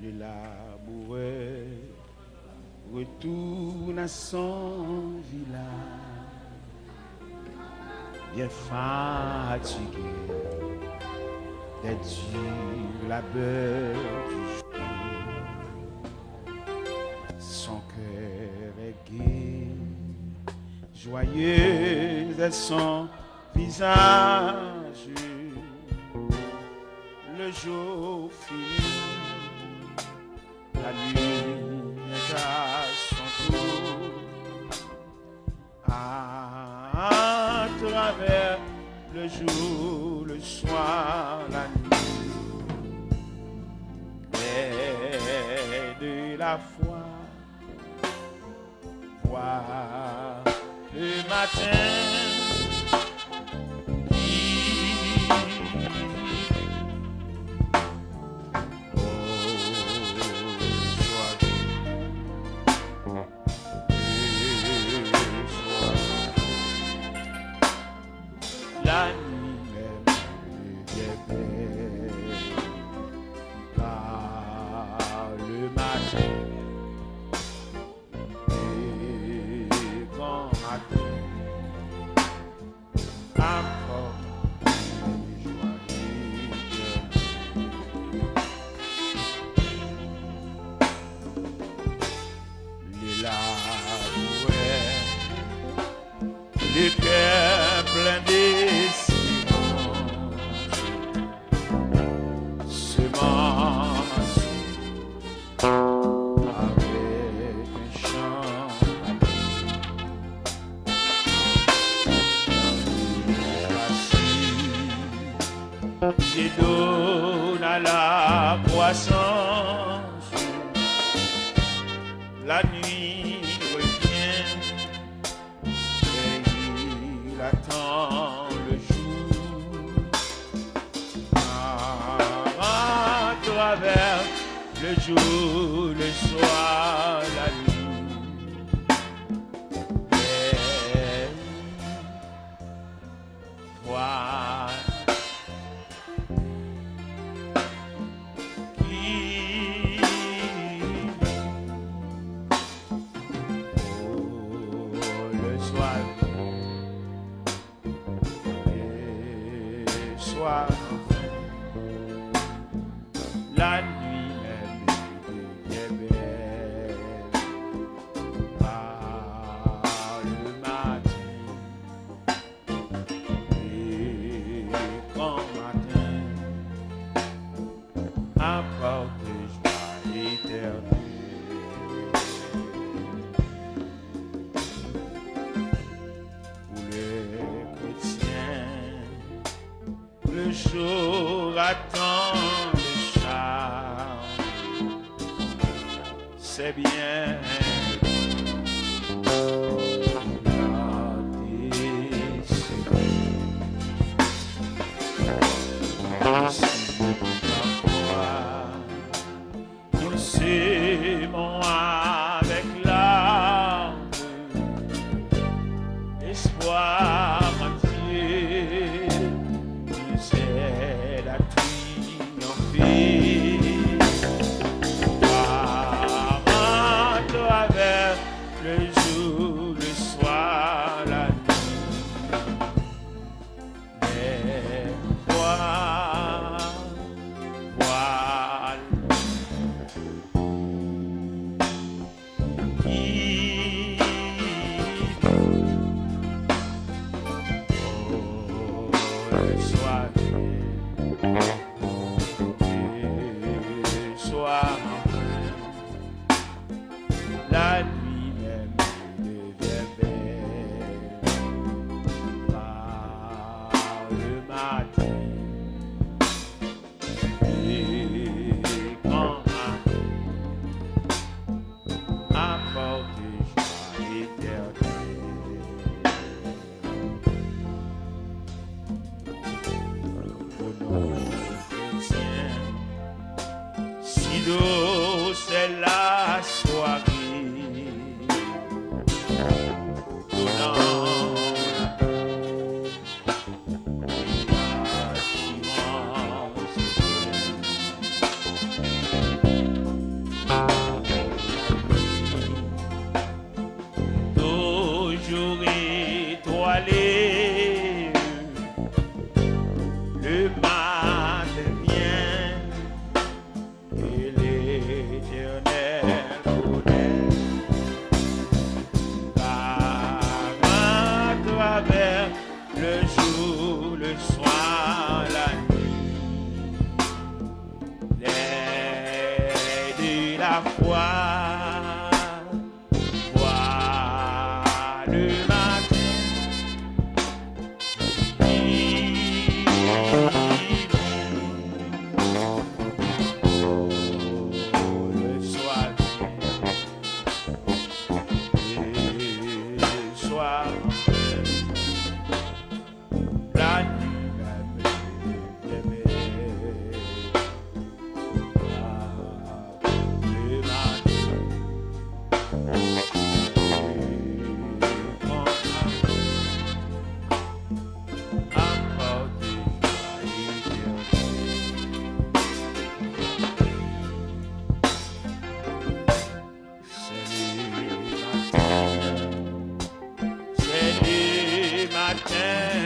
Le laboureur retourne à son village, bien fatigué des durs labeurs du jour. Son cœur est gai, joyeux est son visage. Le jour fini, la nuit est à son tour. À travers le jour, le soir, la nuit, et de la foi, voir le matin. La nuit même est belle par le matin et grand matin apporte les joyeux. Les laboureurs, le cœur plein d'espérance, semence avec un chant. Qui donne à la croissance. La nuit revient et il attend le jour. À travers le jour, le soir, la nuit. Et toi qui le soir et soir, la nuit même devient belle par le matin et grand matin apporte joie éternelle. Pour les chrétiens, le jour attend le charme. C'est bien nous s'aimons avec larmes, espoir entier, nous aide à triompher. À travers le jour, le soir, la nuit, mais voile, voile. Le soir la nuit même devient belle par le matin et quand apporte joie éternelle. Pour nous chrétiens, si douce est la soirée, la foi, vois le matin, le soir, la nuit même le matin,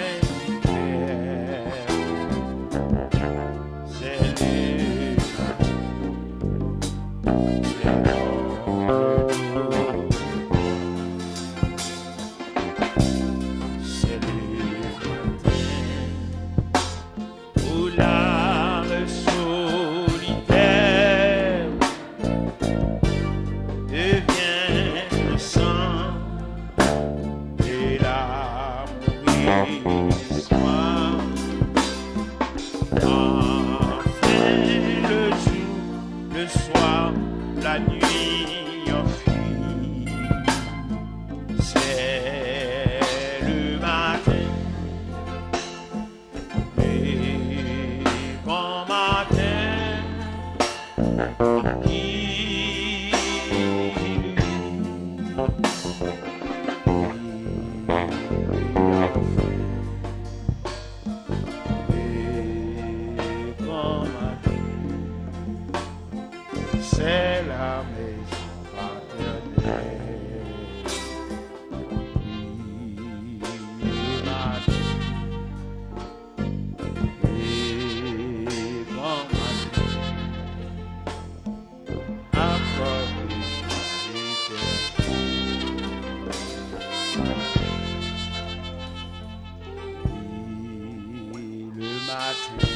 la nuit enfuie, c'est le matin, et quand matin, c'est la maison paternelle. Le matin, et quand matin, encore le matin.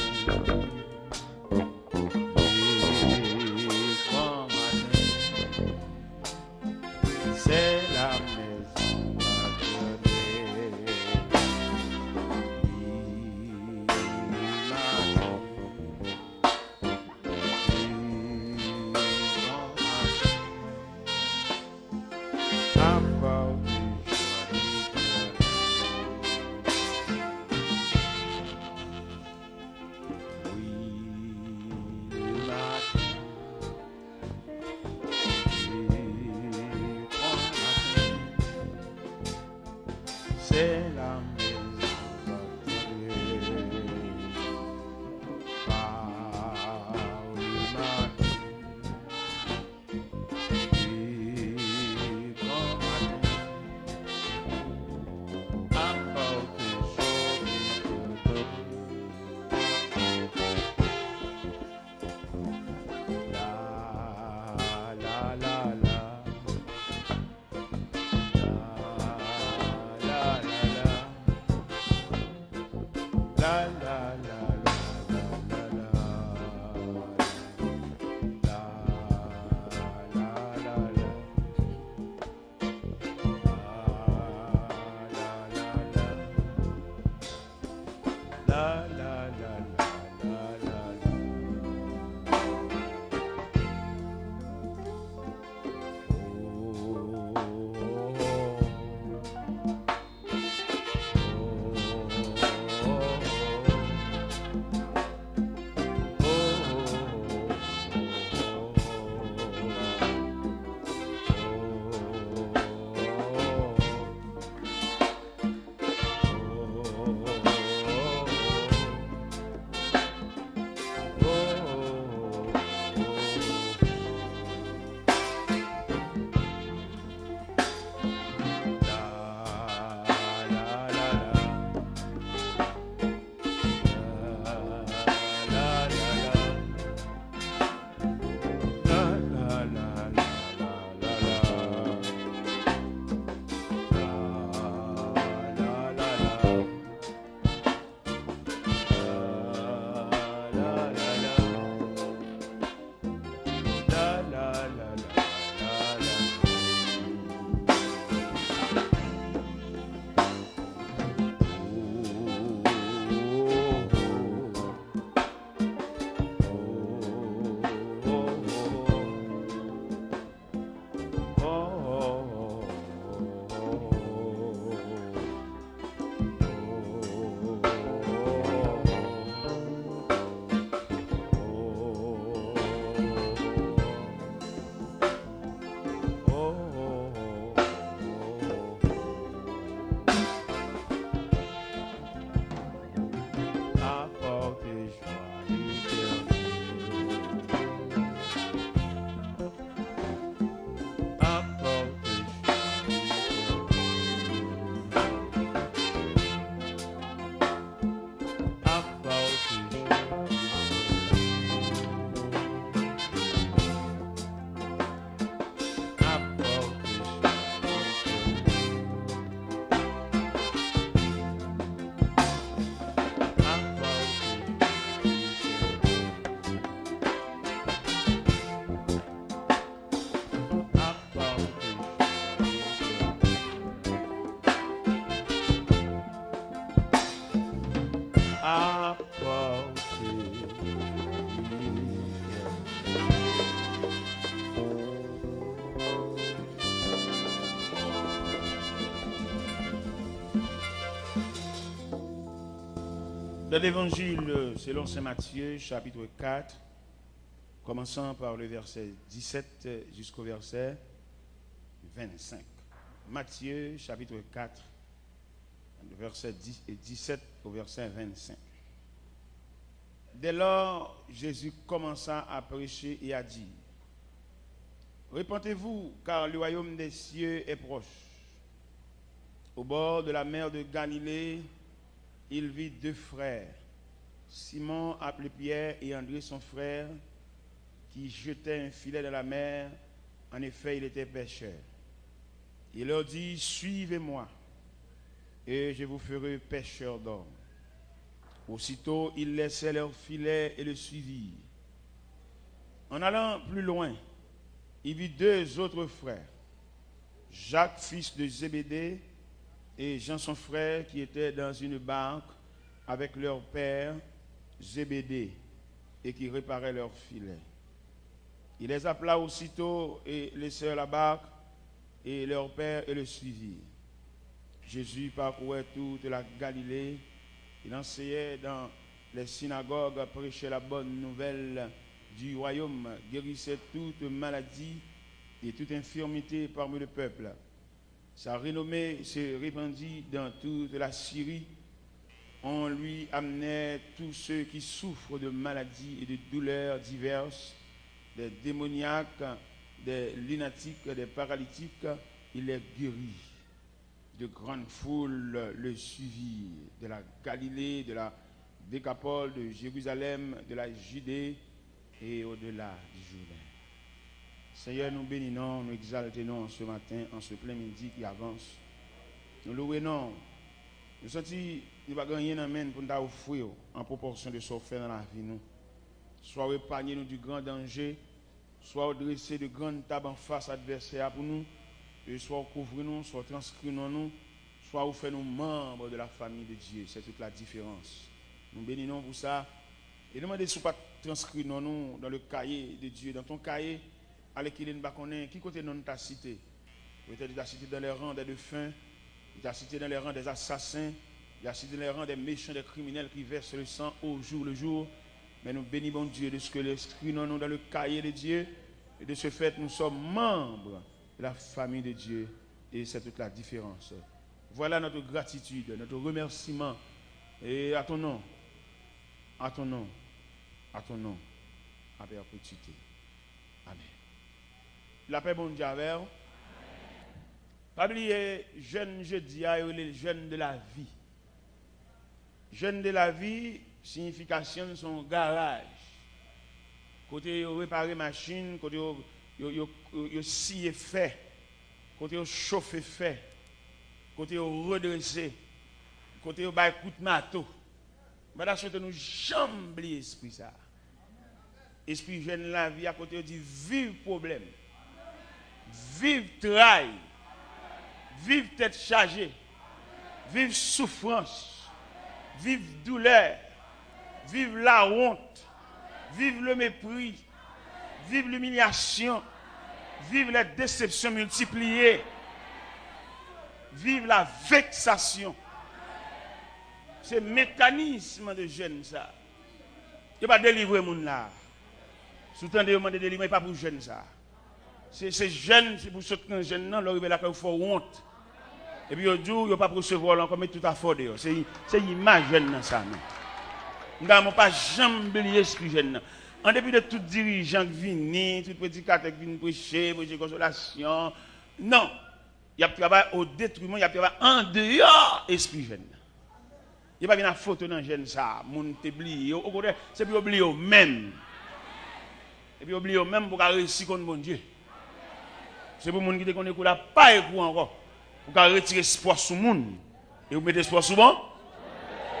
Dans l'évangile selon saint Matthieu, chapitre 4, commençant par le verset 17 jusqu'au verset 25. Matthieu, chapitre 4, verset 10 et 17 au verset 25. Dès lors, Jésus commença à prêcher et à dire: Repentez-vous, car le royaume des cieux est proche. Au bord de la mer de Galilée, il vit deux frères, Simon appelé Pierre et André son frère, qui jetaient un filet dans la mer. En effet, il était pêcheur. Il leur dit: Suivez-moi, et je vous ferai pêcheurs d'hommes. Aussitôt, ils laissaient leur filet et le suivirent. En allant plus loin, il vit deux autres frères, Jacques, fils de Zébédée, et Jean, son frère, qui étaient dans une barque avec leur père Zébédée et qui réparaient leur filet. Il les appela aussitôt et laissèrent la barque et leur père et le suivirent. Jésus parcourait toute la Galilée. Il enseignait dans les synagogues, prêchait la bonne nouvelle du royaume, guérissait toute maladie et toute infirmité parmi le peuple. Sa renommée se répandit dans toute la Syrie. On lui amenait tous ceux qui souffrent de maladies et de douleurs diverses, des démoniaques, des lunatiques, des paralytiques. Il les guérit. De grandes foules le suivirent, de la Galilée, de la Décapole, de Jérusalem, de la Judée et au-delà du Jourdain. Seigneur, nous bénissons, nous exaltons ce matin, en ce plein midi qui avance. Nous louons, nous sentons, nous ne gagner rien pour nous offrir en proportion de ce qu'on fait dans la vie. Nous. Soit épargner nous du grand danger, soit dresser de grandes tables en face adversaire pour nous, et soit couvrir nous, soit transcrire nous, soit faire nous membres de la famille de Dieu. C'est toute la différence. Nous bénissons pour ça. Et nous demandons si vous ne pas transcrire nous dans le cahier de Dieu, dans ton cahier, avec qui qui côté nous t'a cité. Peut-être il t'a cité dans les rangs des défunts, il t'a cité dans les rangs des assassins, il t'a cité dans les rangs des méchants, des criminels qui versent le sang au jour le jour. Mais nous bénissons Dieu de ce que l'Esprit nous dans le cahier de Dieu. Et de ce fait, nous sommes membres de la famille de Dieu. Et c'est toute la différence. Voilà notre gratitude, notre remerciement. Et à ton nom, à ton nom, à ton nom, à perpétuité. Amen. La paix, bon Dieu, avec vous. Pas oublier, jeune jeudi, les jeunes de la vie. Jeunes de la vie, signification son garage. Côté réparer machine, côté scier fait, côté chauffer fait, côté redresser, côté bail coup de marteau. Madame souhaite nous jamais l'esprit ça. Esprit jeune la vie à côté dit vive problème. Vive travail. Vive tête chargée. Vive souffrance. Vive douleur. Vive la honte. Vive le mépris. Vive l'humiliation. Vive les déceptions multipliées. Vive la vexation. C'est le mécanisme de jeune ça. Il ne va pas délivrer les gens là. Soutant de demander délivrer, pas pour jeunes ça. C'est jeune, c'est pour ceux qui sont jeunes, non, leur là qu'il faut honte. Et puis au jour, il ne pas recevoir encore, mais tout à fait. C'est l'image jeune ça. Nous n'avons pas jamais oublié l'esprit jeune. En dépit de tout dirigeant qui vient, tout prédicateur qui vient prêcher consolation, non. Il y a travail au détriment, il y a travail en dehors de l'esprit jeune. Il n'y a pas une photo dans le jeune ça. Moun t'oublie. Au contraire, c'est pour oublier au même. Et puis oublier au même pour réussir contre mon Dieu. C'est pour les gens qui connaissent la pas écouter encore. Pour retirer espoir sur le monde. Et vous mettez espoir sur bon?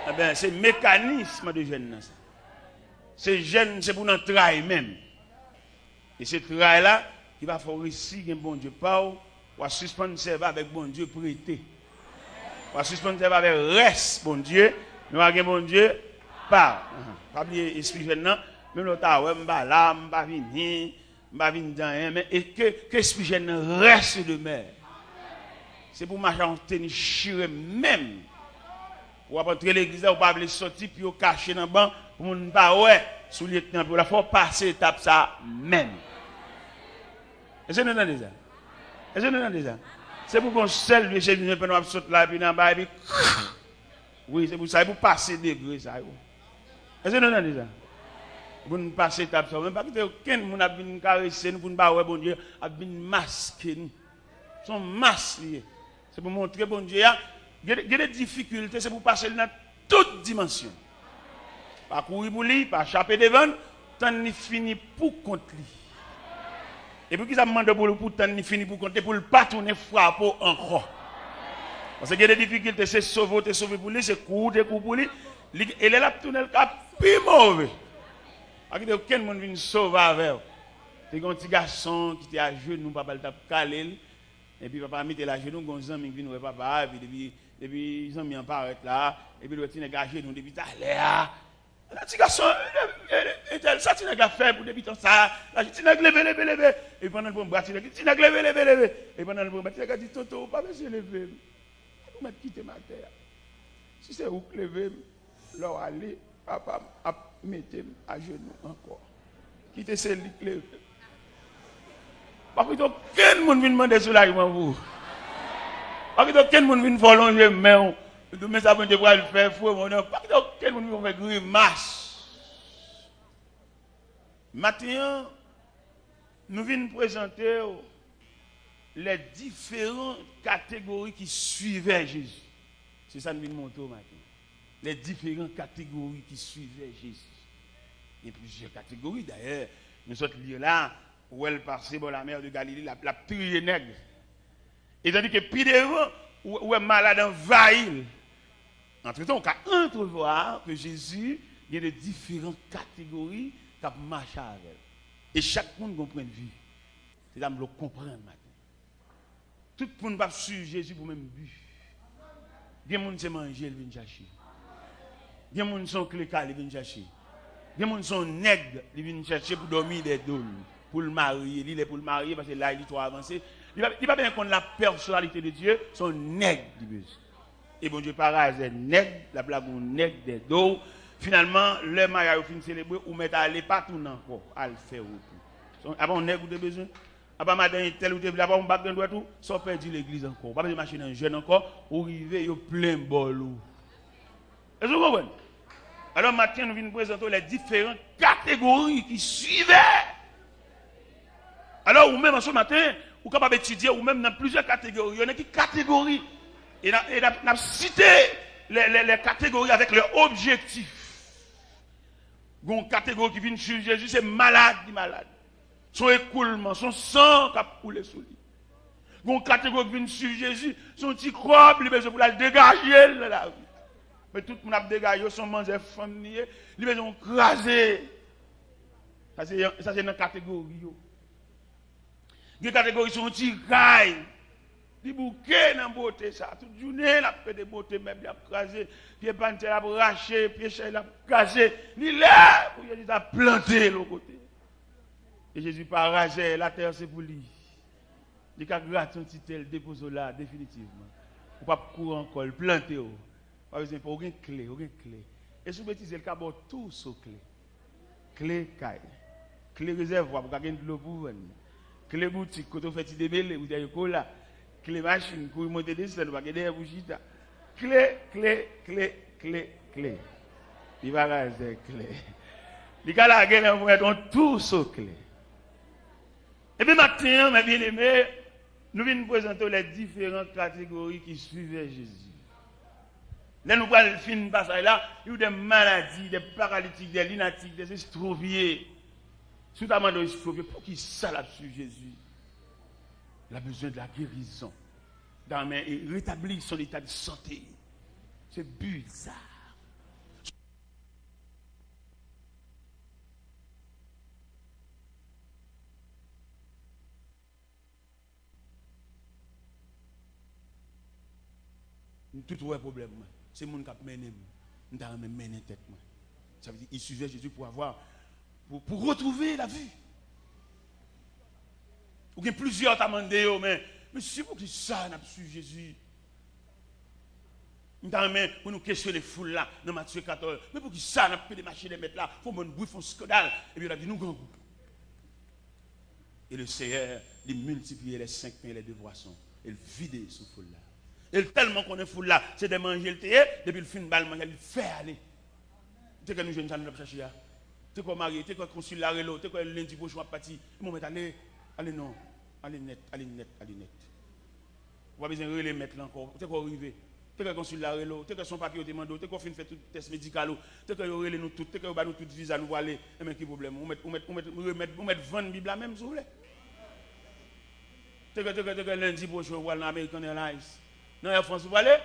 Eh bien, c'est le mécanisme de jeune. C'est jeune, c'est pour notre travail même. Et ce travail-là, qui va faire réussir un bon Dieu pas ou à suspendre servir avec bon Dieu prêté. Ou à suspendre servir avec reste bon Dieu. Nous avons bon Dieu pas. Pas oublier l'esprit jeune, non? Même l'autre, je ne vais pas là, je ne vais pas venir, je ne vais pas venir dans rien, mais que l'esprit jeune reste de mer. C'est pour marcher en tennis chiré même. Ou après l'église, ou pas sortir, puis ou cacher dans le banc, pour ne pas ouais, sous le lieutenant, pour la faut passer étape ça même. Est-ce que nous entendons ça? Est-ce que nous entendons ça? C'est pour qu'on seul lui chez nous, puis nous saute là, puis dans bas, et puis oui, c'est pour ça, pour passer degré ça. Est-ce que nous entendons ça? Pour nous passer étape ça. Même pas que aucun monde a venu caresser nous, pour ne pas ouais, bon Dieu, a venu masquer nous. Son masque lié. C'est pour montrer, bon Dieu, il y a des difficultés, c'est pour passer dans toutes dimensions. Pas courir pour lui, pas échapper devant, tant ni fini pour contre lui. Et puis, qu'il a demandé pour tant ni fini pour compter, pour ne pas tourner frapper encore. Parce qu'il y a des difficultés, c'est sauver pour lui, c'est courir pour lui. Et là, tourner le cap, plus mauvais. Il n'y a aucun monde qui vient sauver avec. C'est un petit garçon qui était à genoux, papa t'a calé. Et puis papa mis la genou, gonzan mi vinn papa, et puis depuis ils ont mis en paraître là, et puis le petit nèg à genoux depuis ta là. Le petit garçon ça petit nèg a fait pour depuis ça, la petit nèg lever et pendant le bon bras petit nèg lever et pendant le bon bras petit nèg a dit toto pas besoin lever. Vous mettre quitter ma terre. Si c'est vous lever, leur aller papa a mettre à genoux encore. Quitter c'est lui lever. Parce que aucun monde vient demander soulagement vous. Parce que aucun monde vient prolonger mais mais ça peut pas le faire fou mon nom. Parce que aucun monde vient faire grimace. Maintenant nous venons présenter les différentes catégories qui suivaient Jésus. C'est ça que nous venons montrer maintenant. Les différentes catégories qui suivaient Jésus. Il y a plusieurs catégories d'ailleurs. Nous sommes lire là où elle passait dans la mer de Galilée, la trier nègre. Et tandis que puis devant, où est malade envahi. Entre-temps, on peut entrevoir que Jésus, il y a de différentes catégories qui marchent avec elle. Et chaque monde a un point de vue. C'est là que je comprends maintenant. Tout le monde va suivre Jésus pour le même but. Il y a des gens qui manger, ils viennent chercher. Il y a des gens qui sont clécales, ils viennent chercher. Il y a des gens qui sont nègres, ils viennent chercher pour dormir des dôles. Pour le marier, il est pour le marier parce que là il est trop avancé. Il va bien connaître la personnalité de Dieu, son nègre du et bon Dieu par hasard nègre, la blague nègre des dos. Finalement, le mariage fin célébrer ou mettre à aller partout encore, à le faire autour. Avant nègre ou de besoin, avant madame tel ou tel là-bas on bac dans droit tout, sans perdre l'église encore. Pas besoin de machine en jeune encore, ou arriver yo plein bol. Est-ce que vous comprenez? Alors maintenant nous venons présenter les différentes catégories qui suivaient. Alors, ou même ce matin, ou capable d'étudier, ou même dans plusieurs catégories. Il y en a qui catégories. Et on a cité les catégories avec leur objectif. Une catégorie qui vient sur Jésus, c'est malade, son écoulement, son sang qui a coulé sous lui. Une catégorie qui vient sur Jésus, son petit corps, il besoin pour la dégager. Mais tout le monde a dégagé, son manger famille, il besoin de craser. Ça, c'est une catégorie. Les catégories sont tirailles. Les bouquets dans la beauté, ça. Toute journée, la fait de beauté, même, il a crasé. Pied panté, il a raché. Pied chez, il a crasé. Il est là, pour Jésus a planté l'autre côté. Et Jésus pas rasé, la terre c'est pour lui. Il a gratté un petit tel, déposé là, définitivement. Il ne pas courir encore, planter. Pas besoin pour aucune clé, Et si vous bêtisez le cabot, tout sur clé. Clé caille. Clé réservoir, pour gagner de l'eau pour vous. Clé boutique, quand on fait des débellés, vous avez cola. Clé machine, pour monter des selles, vous avez des bougies. Clé. Il va raser clé. Il va la gueule, vous mettons tout sur clé. Et puis maintenant, mes bien-aimés, nous venons présenter les différentes catégories qui suivaient Jésus. Là, nous prenons le film passage là, il y a des maladies, des paralytiques, des lunatiques, des estropiés. Notamment des estropiés, pour qui ça là sur Jésus? Il a besoin de la guérison. Et rétablir son état de santé. C'est bizarre. Tout le problème, c'est mon cap mené, nous avons mené tête. Ça veut dire qu'il suivait Jésus pour avoir, pour retrouver la vue. Il y a plusieurs qui ont demandé, mais c'est pour qui ça n'a pas suivi Jésus? Pour nous questionner les foules là, dans Matthieu 14. Mais pour qui ça, on a pu démarcher les mettre là, il faut bon bruit, il faut scandale. Et puis il a dit, nous, grand groupe. Et le Seigneur, il multipliait les 5 pains et les 2 poissons. Il vidait ce foule là. Et tellement qu'on est foule là, c'est de manger le thé, depuis le fin de balle, il fait aller. Tu sais que nous jeunes, nous chercher là. Tu sais qu'on marie, tu sais qu'on consul la relo, tu sais qu'on lundi prochain à partir. Mon mettre allez non, allez net. On va besoin de les mettre là encore. Tu sais qu'on arrive. Tu sais qu'on consul la relo, tu sais qu'on son papier au demando, tu sais qu'on fait tout test médical, tu sais qu'on relève nous tout, tu sais qu'on va nous tout visa nous aller. Et mais qui problème? On met 20 Bibles là même, s'il vous plaît. Tu sais que lundi prochain, on va aller American Airlines. Non, Air France, vous allez,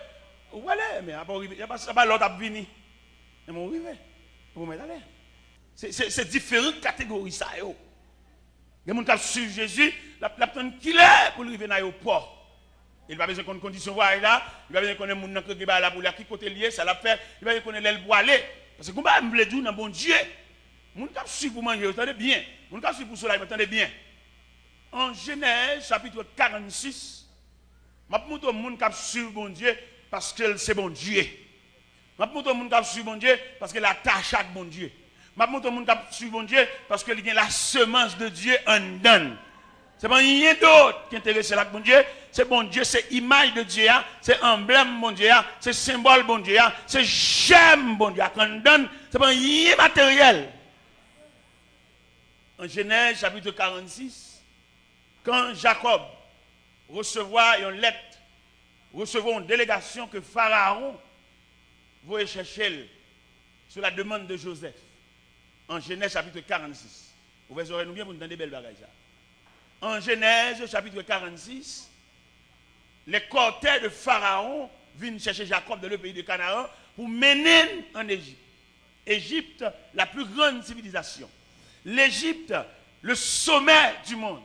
mais après, il n'y a pas l'autre à venir. Et mon arrivé. Vous mettez aller. C'est différentes catégories, ça. Il y a des gens qui suivent Jésus, la personne qui est pour arriver dans l'aéroport. Il va besoin qu'on condition voir là, il va besoin qu'on ait mon nom qui là pour qui côté lié, ça l'a fait, il va besoin qu'on ait l'aile pour aller. Parce que comment on veut dire dans bon Dieu, mon qui suivre pour manger, vous entendez bien. Mon qui suivre pour cela, vous entendez bien. En Genèse chapitre 46, je vais montrer mon qui suivre bon Dieu parce que c'est bon Dieu. Je vais montrer mon qui suivre bon Dieu parce que la tâche à bon Dieu. Je vais montrer mon qui suivre bon Dieu parce qu'il y a la semence de Dieu en donne. Ce n'est pas rien d'autre qui intéresse la bon Dieu. C'est bon Dieu, c'est image de Dieu, c'est emblème bon Dieu, c'est symbole bon Dieu, c'est j'aime bon Dieu. Quand on donne, ce n'est pas rien matériel. En Genèse chapitre 46, quand Jacob recevra une lettre, recevra une délégation que Pharaon voulait chercher sur la demande de Joseph. En Genèse chapitre 46. Vous verrez nous bien pour nous donner des belles bagages. En Genèse chapitre 46, les cortèges de Pharaon viennent chercher Jacob dans le pays de Canaan pour mener en Égypte. Égypte, la plus grande civilisation. L'Égypte, le sommet du monde.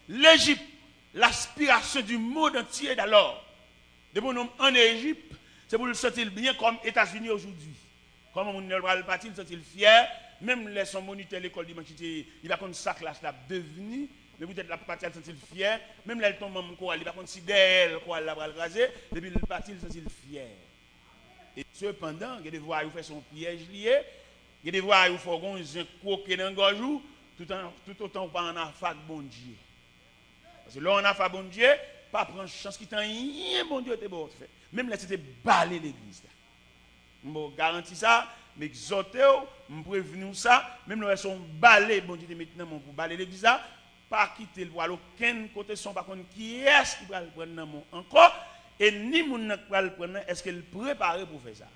L'Égypte, l'aspiration du monde entier d'alors. De mon nom en Égypte, c'est pour le sentir bien comme États-Unis aujourd'hui. Comme on ne va pas, il se sentir fier. Même les son moniteur l'école dimanche, il va comme ça classe là devenu. Mais peut-être la partie elle se sentit fier. Même là, elle tombe en quoi, il va considérer elle quoi, elle va le raser. Depuis le parti, il se sentit fier. Et cependant, il y a des voix qui font son piège lié. Il y a des voix qui font un croquer dans le gorge, tout autant qu'on pas en affaire bon Dieu. Parce que là, on a fait bon Dieu, pas prendre chance qui t'a rien bon Dieu te bon fait. Même là, c'était baler l'église. Je garantis ça, mais exhorter, je prévenir ça, même là, son balai bon Dieu maintenant pour baler l'église. Pas quitter le voile aucun côté son par contre qui est-ce qui va le prendre encore et ni moun n'a pas le prendre est-ce qu'elle préparé pour faire ça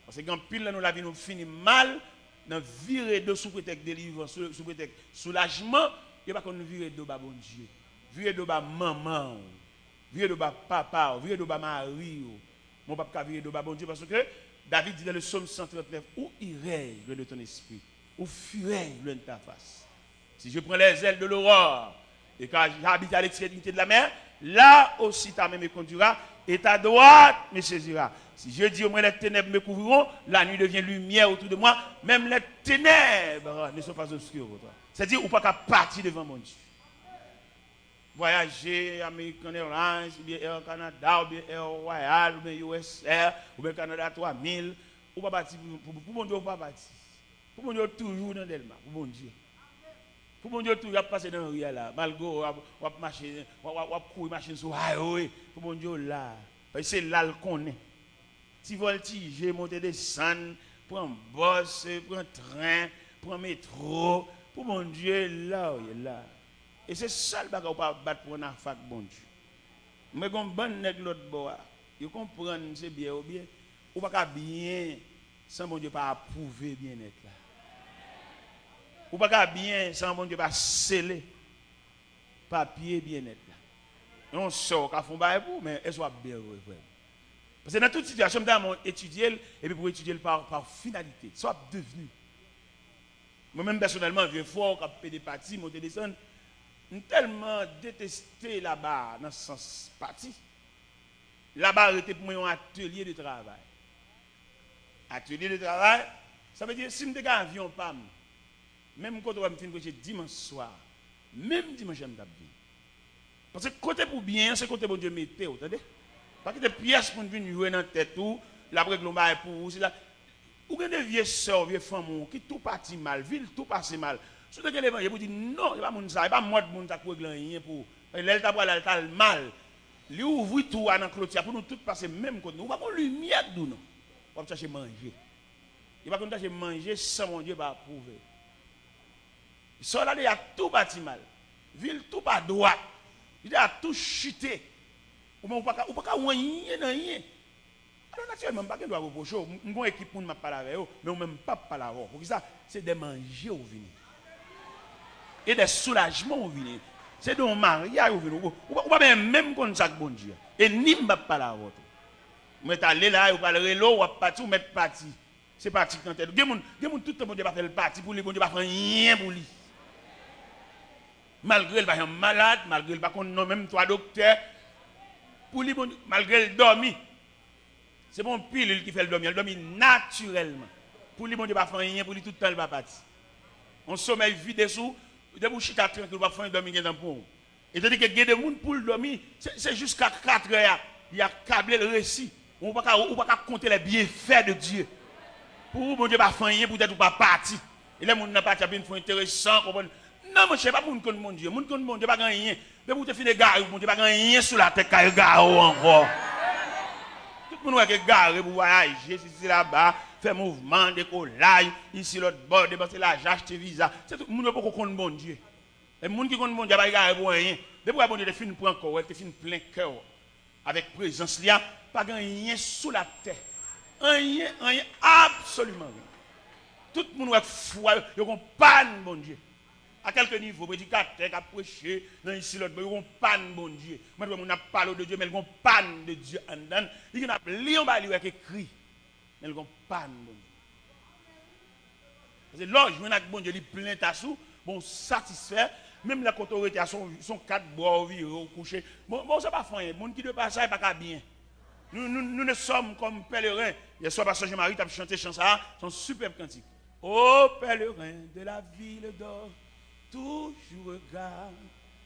parce que quand pile nous la vie nous finit mal dans virer de sous prétexte délivrance sous prétexte soulagement il pas qu'on virer de bas bon Dieu virer de bas maman virer de bas papa virer de bas mari mon papa virer de bas bon Dieu parce que David dit dans le psaume 139 où irais loin de ton esprit où fuirais loin de ta face. Si je prends les ailes de l'aurore et quand j'habite à l'extrémité de la mer, là aussi ta main me conduira et ta droite me saisira. Si je dis au moins les ténèbres me couvriront, la nuit devient lumière autour de moi, même les ténèbres ne sont pas obscures. C'est-à-dire, ou pas qu'à partir devant mon Dieu. Voyager, American Airlines, ou bien Air Canada, ou bien Air Royal, ou bien USR, ou bien Canada 3000, ou pas partir pour mon Dieu, ou pas partir. Pour mon Dieu, toujours dans Delma, pour mon Dieu. Pour mon Dieu, tout va passer dans le riz là. Malgré, on va marcher, on va courir machine sur highway. Pour mon Dieu, là. Parce que c'est là qu'on est. Si voltige, monter des scènes, prendre bus, prendre train, prendre métro. Pour mon Dieu, là, là. Et c'est ça le bagage qu'on va battre pour un affaire, bon Dieu. Mais quand bon nèg l'autre bois, ils comprennent c'est bien ou bien. Ou pas bien, sans mon Dieu pas approuver bien-être là. Ou pas bien, sans bon Dieu pas sceller papier bien-être là. On sort qu'à fond bail pour mais elle soit bien vrai. Parce que dans toute situation, on étudier et puis pour étudier par finalité, soit devenu. Moi-même personnellement, je fort qu'à payer des parties, monter descendre. Tellement détesté là-bas dans ce sens parti. Là-bas, c'était pour moi un atelier de travail. Atelier de travail, ça veut dire si je suis un avion, même quand on me fait dimanche soir, même dimanche, je me tape. Parce que côté pour bien, c'est côté pour Dieu mettre, vous entendez? Parce que des pièces pour venir jouer dans la tête, tout, la règlement pour vous, c'est là. Ou bien des vieux sœurs, vieux femmes qui tout parti mal, ville tout passe mal. Si vous avez l'évangile, vous dites non, il n'y a pas mon ça, il n'y a pas moi de mon ça pour régler pour. L'État a mal. Lui ouvre tout à la clôture pour nous tous passer même côté. Nous pas de lumière de nous. On va chercher manger. Il va chercher manger sans mon Dieu va approuver. Ça là, il y a tout bâti mal. Ville tout pas droite. Il y a tout chuté. Ou pas rien dans rien. Alors naturellement, je ne vais pas reprocher. Je vais équipe pour ne pas parler avec eux, mais je ne vais même pas parler avec eux. Pour ça, c'est des manger au vin. Et des soulagements au vin. C'est des mariages au vin. Ou pas même comme ça, bon Dieu. Et ni je ne vais pas parler avec eux. Vous mettez aller là, vous parlez là, vous parti, vous mettez parti. C'est parti dans tête. Il y a des gens tout le monde va faire le parti pour lui, bon Dieu va faire rien pour lui. Malgré qu'il va malade, malgré qu'il va non même trois docteurs, pour lui, malgré le dormi. C'est bon pile qui fait le dormir. Il dormit naturellement. Pour lui, bon Dieu, va faire rien, pour lui, tout le temps, il va partir. On sommeil vide sous, de bouche à tranquille, il va faire un dormir dans le pont. Et tandis que il y a des gens pour le dormir, c'est jusqu'à 4 heures. Il y a câblé le récit. On ne peut pas compter les bienfaits de Dieu. Pour vous, bon Dieu, va faire rien, peut-être pas partir. Et les gens n'ont pas une fois intéressant. Non, je ne sais pas pour mon Dieu. Mon Dieu, pas rien. Mais vous te faites des gars, mon Dieu, pas rien sur la tête, car gars encore. Tout le monde est garé pour voyager, ici là-bas, faire mouvement, décollage, ici l'autre bord, dépenser l'argent, acheter visa. C'est tout le monde qui connaît bon Dieu. Les gens qui connaissent bon Dieu, ils ne garé pour rien. Depuis que bon Dieu, ils prend encore, ils finissent plein cœur. Avec présence, il n'y a pas rien sous la terre. Rien, absolument rien. Tout le monde est fou, ils ont panne, bon Dieu. À quelques niveaux, prédicateur qui a prêché, ici l'autre, ils ont panne, bon Dieu. Moi, on a parlé de Dieu, mais ils ont panne de Dieu en dedans. Ils ont lu un bali qui écrit, mais ils ont panne, bon Dieu. Parce que l'ange, je bon Dieu, il plein ta sous, bon, satisfait, même la autorité a son 4 bois au viré, au coucher. Bon, ça pas fin, bon qui de passage, pas bien. Nous ne sommes comme pèlerins. Hier soir, Pasteur Jean-Marie, tu as chanté chanson, son superbe cantique. Ô pèlerin de la ville d'or, toujours regarde.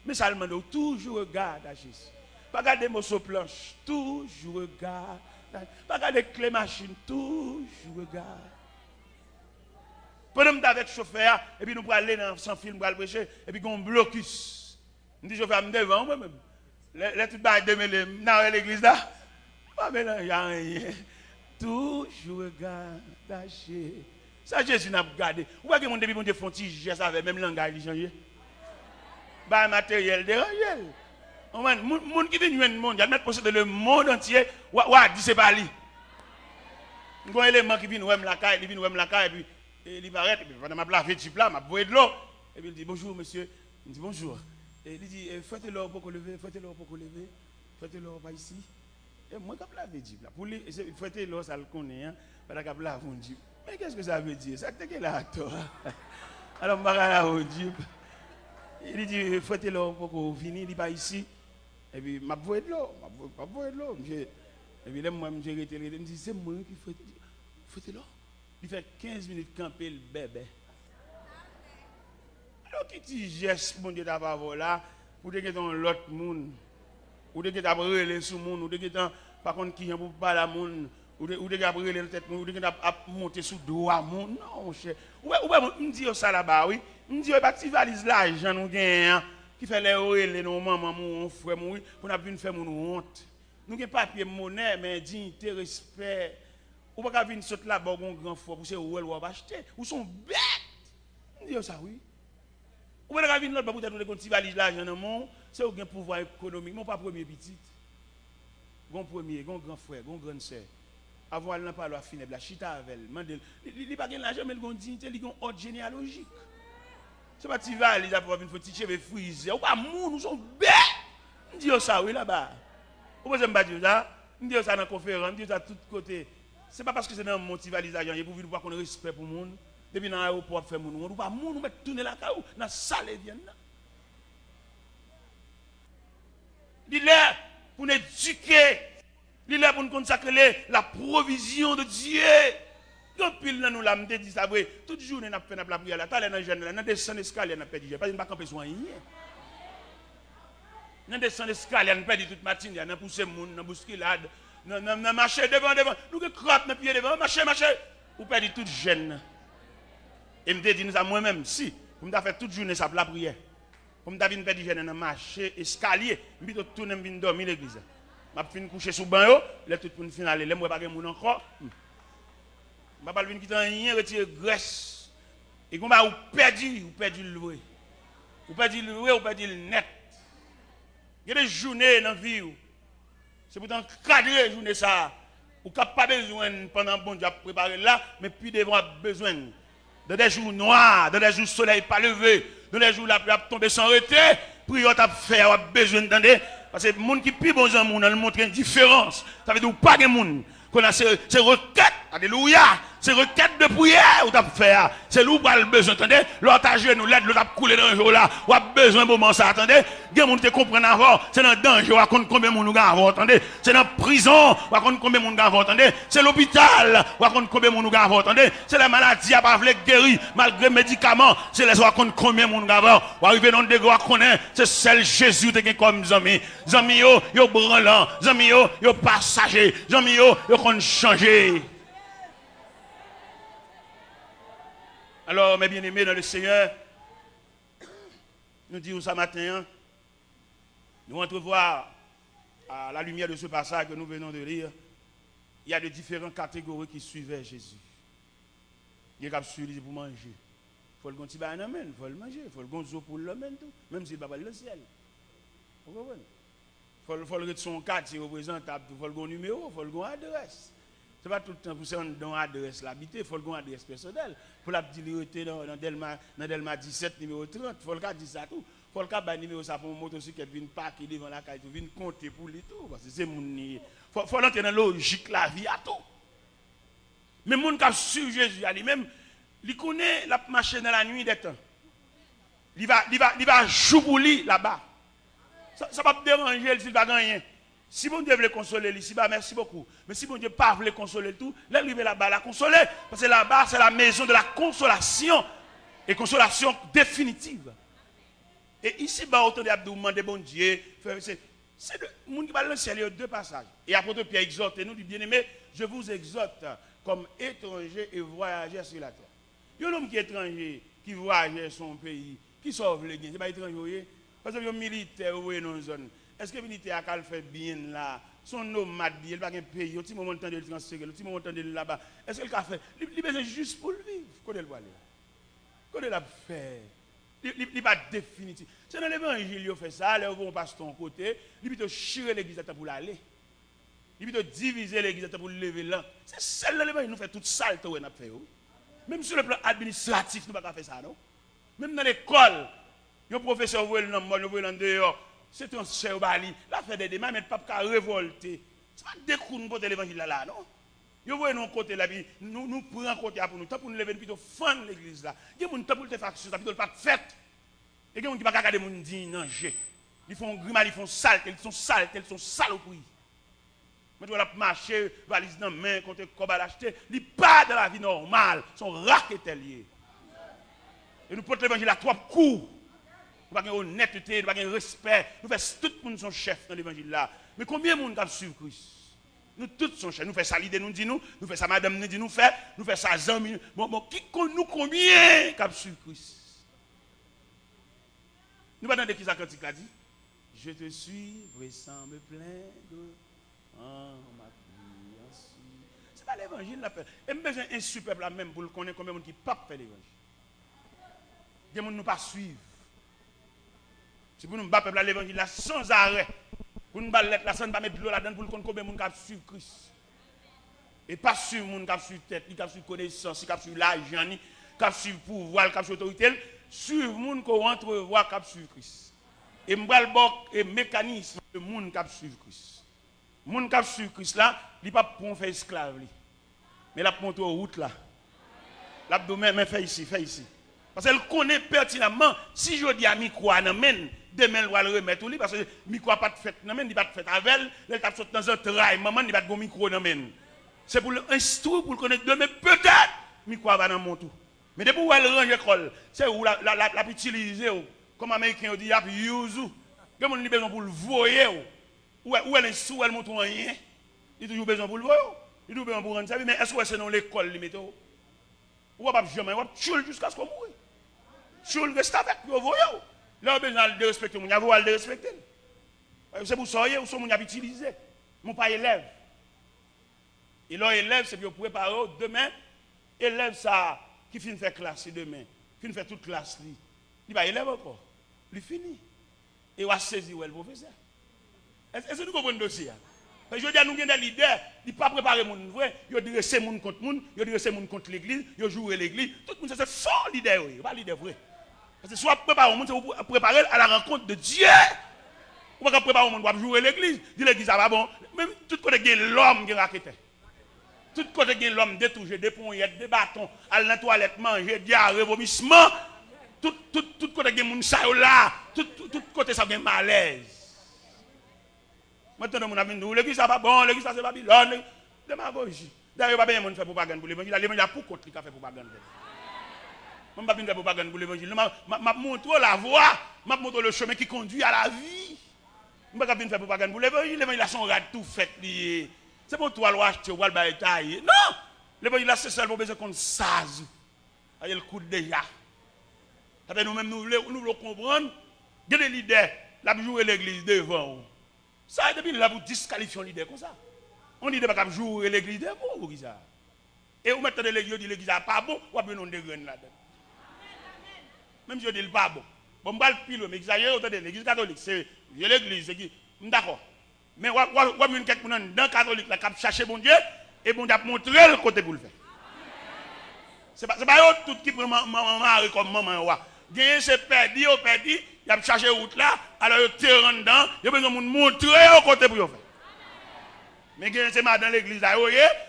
Mais ça demande toujours regarde à Jésus. Pas garder morceau planche, toujours regarde. Pas garder clé machine, toujours regarde. Pendant que avec le chauffeur, et puis nous pour aller dans son film, pour aller prêcher, et puis on blocus. On dit chauffeur, je devant moi-même. Les tout bas de dans l'église là. Pas mais il n'y a rien. Toujours regarde à Jésus. Ça, Jésus n'a pas gardé. Vous voyez que mon début, mon Dieu, font geste avec même langage, il change. Bah, matériel, dérangé. Les gens qui viennent du monde, ils mettent posséder le monde entier, ou dit c'est pas lui. Il y a un élément qui vient, la caille, il vient, la caille, et puis il va arrêter, et puis pendant ma place, je là, ma boire de l'eau. Et puis il dit bonjour, monsieur. Il dit bonjour. Et il dit faites-le pour lever, faites-le pour lever, faites-le pas ici. Et moi, quand je l'avais dit, pour lui, faites-le, ça le connaît, hein, pendant que je l'avais dit. Mais qu'est-ce que ça veut dire? Ça que là à toi. Alors, je dis, il dit, faites-le pour qu'on finisse, il dit pas ici. Et puis, je vais de l'eau, et puis, là, moi, je me dis, c'est moi qui faites-le. Il fait 15 minutes camper le bébé. Alors, qui dit geste, mon Dieu, d'abord là, pour que dans l'autre monde, ou de que d'abord relais sur le monde, ou de que par contre, qui pour pas la monde. Ou de gabriel la tête, ou de monter sous doigt, non, mon cher. Ou me dit ça là-bas, oui. Me dit, pas tu valise l'argent, nous gagnons, qui fait les relais, nos mamans, mon frère, pour nous venir faire mon honte. Nous avons papier, monnaie, mais dignité, respect. Ou pas venir sauter là-bas, un grand fort, pour se rouler ou acheter. Ou sont bêtes. Me dit ça, oui. Ou pas venir là-bas, pour te tu valise l'argent, non, c'est un pouvoir économique, non pas premier petit. Gon premier, gon grand frère, gon grande sœur. Avant elle n'a pas la finir la chita avec elle. Il pas gain l'argent mais il gon dignité, il gon ordre généalogique. C'est pas tu vas il a pas une petite cheveux frisés. Ou pas moun, nous sommes bêtes. On dit ça oui là-bas. Ou pas me dire ça, on dit ça dans conférence, on dit ça de tous côtés. C'est pas parce que c'est dans motivalisation, il pour venir voir qu'on respect pour monde. Depuis dans l'aéroport faire moun, ou pas moun nous mettre tourner la caou dans salle vienne là. Il est pour nous éduquer. Il est pour nous consacrer la provision de Dieu. Quand pile nous l'a dit ça vrai, toute journée n'a fait la prière là, t'as les jeunes là, dans descend escalier n'a pas dit, pas une camper soin rien. Nous descendons l'escalier, nous perdons toute matinée, nous poussons les gens, nous bousculades, nous marchons devant, nous crottons nos pieds devant, marcher. Vous perdez toute gêne. Et je me dis à moi-même, si, vous me fait toute journée ça pour la prière. Comme je me perdre gêne dans marcher, escalier, je me tourner, je me dormir l'église. Je vais coucher sous le banc, je vais tout finir, je ne vais pas faire encore. Je ne vais pas quitter rien, retirer graisse. Et comme vous perdez le loué. Vous perdez le loué, vous perdez le net. Il y a des journées dans la vie. C'est pourtant cadrer les journées ça. Vous n'avez pas besoin pendant bon Dieu préparer là, mais puis devant besoin. Dans des jours noirs, dans des jours soleil pas levé, dans des jours la pluie a tombé sans arrêter, prière t'a fait, vous avez besoin d'entendre. Parce que les gens qui plus bon gens, on montre une différence. Ça veut dire pas de monde. C'est requête, alléluia, c'est requête de prière ou t'as fait. C'est là où vous avez besoin, attendez. L'autre a genou, l'autre a coulé dans le jour là. Vous avez besoin de moment ça, attendez. Il y a des gens qui comprennent avant. C'est dans le danger, vous avez combien de monde avant, attendez. C'est dans la prison, vous avez combien de monde avant, attendez. C'est l'hôpital, vous avez combien de monde avant, attendez. C'est la maladie à pas guérir malgré les médicaments. C'est les gens qui combien de monde avant. Vous arrivez dans le dégoût, vous connaissez. C'est seul Jésus qui est comme amis. Amis, yo branlant. Amis, yo passager. Amis, yo qu'on changer. Alors, mes bien-aimés dans le Seigneur, nous disons ce matin, nous entrevoir à la lumière de ce passage que nous venons de lire, il y a de différentes catégories qui suivaient Jésus. Il y a des qui pour manger. Il faut le petit bain il faut le manger. Il faut le gonzo pour le tout, même s'il ne va pas le ciel. Vous comprenez? Il faut le son quartier représentable, il faut le numéro, il faut le adresse. Ce n'est pas tout le temps pour ça qu'on a adresse l'habité, il faut le adresse personnelle. Pour la petite dans Delma 17, numéro 30, il faut le dire ça tout. Il faut le cas numéro ça pour une motocyclette, vient parquer devant la caille, vient compter pour lui tout. Parce que c'est mon il faut l'entrer dans la logique la vie à tout. Mais les gens qui suivent Jésus, lui-même, il connaît la marche dans la nuit des temps. Il va jouer pour lui là-bas. Ça va pas déranger s'il va gagner. Si bon Dieu veut le consoler, ici, merci beaucoup. Mais si bon Dieu pas veut le consoler tout, là, lui, là-bas, la consoler. Parce que là-bas, c'est la maison de la consolation. Et consolation définitive. Et ici, autant de demander bon Dieu. C'est le monde qui va dans le ciel, il y a deux passages. Et apôtre Pierre exhorte, nous, du bien-aimé, je vous exhorte comme étranger et voyageur sur la terre. Il y a un homme qui est étranger, qui voyage son pays, qui sauve les gains. Ce n'est pas étranger. Parce que les militaires, dans une zone. Est-ce que le militaire a fait bien là? Son nomade, il n'a pas de pays, il a un petit moment de temps de le transférer, un petit moment de temps de le là-bas. Est-ce qu'il a fait? Il a besoin juste pour le vivre. Comment il va aller? Comment il a fait? Il n'est pas définitif. C'est dans l'évangile qu'il fait ça, là où on passe ton côté, il peut chirer l'église pour l'aller. Il peut diviser l'église pour le lever là. C'est celle là l'évangile nous fait toute sale que nous fait. Même sur le plan administratif, nous ne pouvons pas faire ça, non? Même dans l'école, le professeur voit le nom, le voit en dehors. C'est un cher bali. La fait des démarches, mais pas qu'à révolter. Ce n'est pas des coups pour l'évangile là, non? Vous voyez, nous, côté là, nous prenons côté pour nous. Tant pour nous lever, plutôt fendre l'église là. Il y a des gens qui te faire ça, plutôt pas de fête. Il y a des gens qui ne peuvent pas regarder les gens dignes, non, ils font grimace, ils font sale, ils sont sales au prix. Mais tu vas marcher, valise dans la main, quand tu as l'acheter, ils pas dans la vie normale, ils sont raquetés liés. Et nous portons l'évangile à trois coups. Nous n'avons pas d'honnêteté, nous n'avons pas de respect. Nous faisons tout le monde son chef dans l'évangile là. Mais combien de monde qui suivent Christ? Nous tous sommes chefs. Nous faisons ça l'idée, nous dit nous faisons ça madame, nous dit nous faisons ça Zami. Bon, qui nous combien qui suivent Christ? Nous ne pas qui ça cantique a dit? Je te suis, sans me plaindre. Ma vie, c'est pas l'évangile la paix. Et nous besoin un super peuple même pour le connaître combien de monde qui ne peut pas faire l'évangile. Des gens ne pas suivre. C'est pour nous battre l'évangile là sans arrêt. Pour nous battre la sans pas mettre de l'eau là-dedans pour nous combien de monde qui suivre Christ. Et pas suivre monde qui suivre tête, qui suivre connaissance, qui suivre l'argent, qui suivre pouvoir, qui suivre autorité, suivre monde qui entrevoir qui suivre Christ. Et m'bral bok et mécanisme de monde qui suivre Christ. Monde qui suivre Christ là, il pas pour faire esclave li. Mais la monter aux route là. L'abdomen mais fait ici. Parce qu'elle connaît pertinemment si je dis à micro amène demain elle va le remettre au lit parce que micro pas de fête n'amène il pas de fête avec elle tape sorti dans un trail maman il pas de micro n'amène. C'est pour l'instruire pour le connaître demain peut-être micro va dans mon tout. Mais depuis où elle range l'école, c'est où la utiliser comme américain dit use Il y a besoin pour le voyer. Où elle est sous, elle montre rien. Il y a toujours besoin pour le voyer. Il y a toujours besoin pour rendre ça. Mais est-ce que c'est dans l'école, limite? Ou pas jamais, ou tuer jusqu'à ce qu'on mouille. Tuer reste avec, vous voyez. Là, on a besoin de respecter, on a besoin de respecter. C'est pour ça que vous avez utilisé. Mon pas élève. Et là, élève, c'est pour préparer demain. Élève ça, qui finit de faire classe demain, qui finit de faire toute classe. Il va élève encore. Il finit. Et on va saisir le professeur. Est-ce que nous comprenons le dossier? Je veux dire, nous avons des leaders, ils ne pas préparer les gens vrai, ils disent c'est monde contre monde, ils disent c'est monde contre l'église, ils jouent l'église. Tout le monde, c'est fort leader, pas leader vrai. Parce que soit préparer le monde, c'est pour préparer à la rencontre de Dieu. On va préparer le monde pour jouer l'église. Dire l'église, ça va bon. Même tout côté, il y a l'homme qui raquette. Tout côté, il y a l'homme détouché, des poignettes, des bâtons, à la toilette, manger, diarrhée, vomissement. Tout côté, il y a des gens là. Tout côté, ça a un malaise. Maintenant, mon ami, nous, l'église, ça va bon, l'église, ça c'est Babylone. Démagogie. D'ailleurs, pas bien, on fait propagande pour l'évangile. L'évangile, pour contre qui a fait propagande. Je ne vais pas faire propagande pour l'évangile. Je montre la voie, je montre le chemin qui conduit à la vie. Je ne vais pas faire propagande pour l'évangile. L'évangile, son rad tout fait. C'est pour toi, l'acheter, ou le bataille. Non! L'évangile, c'est seulement besoin qu'on s'aze. Il y a le coup déjà. Nous-mêmes, nous voulons comprendre. Il y a des leaders, la jouer l'église devant. Ça, depuis là, vous disqualifiez un leader comme ça. On dit pas qu'à jouer l'église devant, vous ça. Et vous mettez l'église, l'église n'est pas bon, vous avez un de graines là-dedans. Même si je dis pas bon. Bon, je vais le pile, mais l'église catholique, c'est l'église, c'est qui. D'accord. Mais vous avez quelqu'un dans le catholique qui a cherché bon Dieu, et bon Dieu a montré le côté pour le faire. Ce n'est pas tout qui prend maman comme maman. C'est perdu, il a cherché route là, alors il te rend dedans, il a besoin de montrer au côté pour le faire. Mais c'est dans l'église,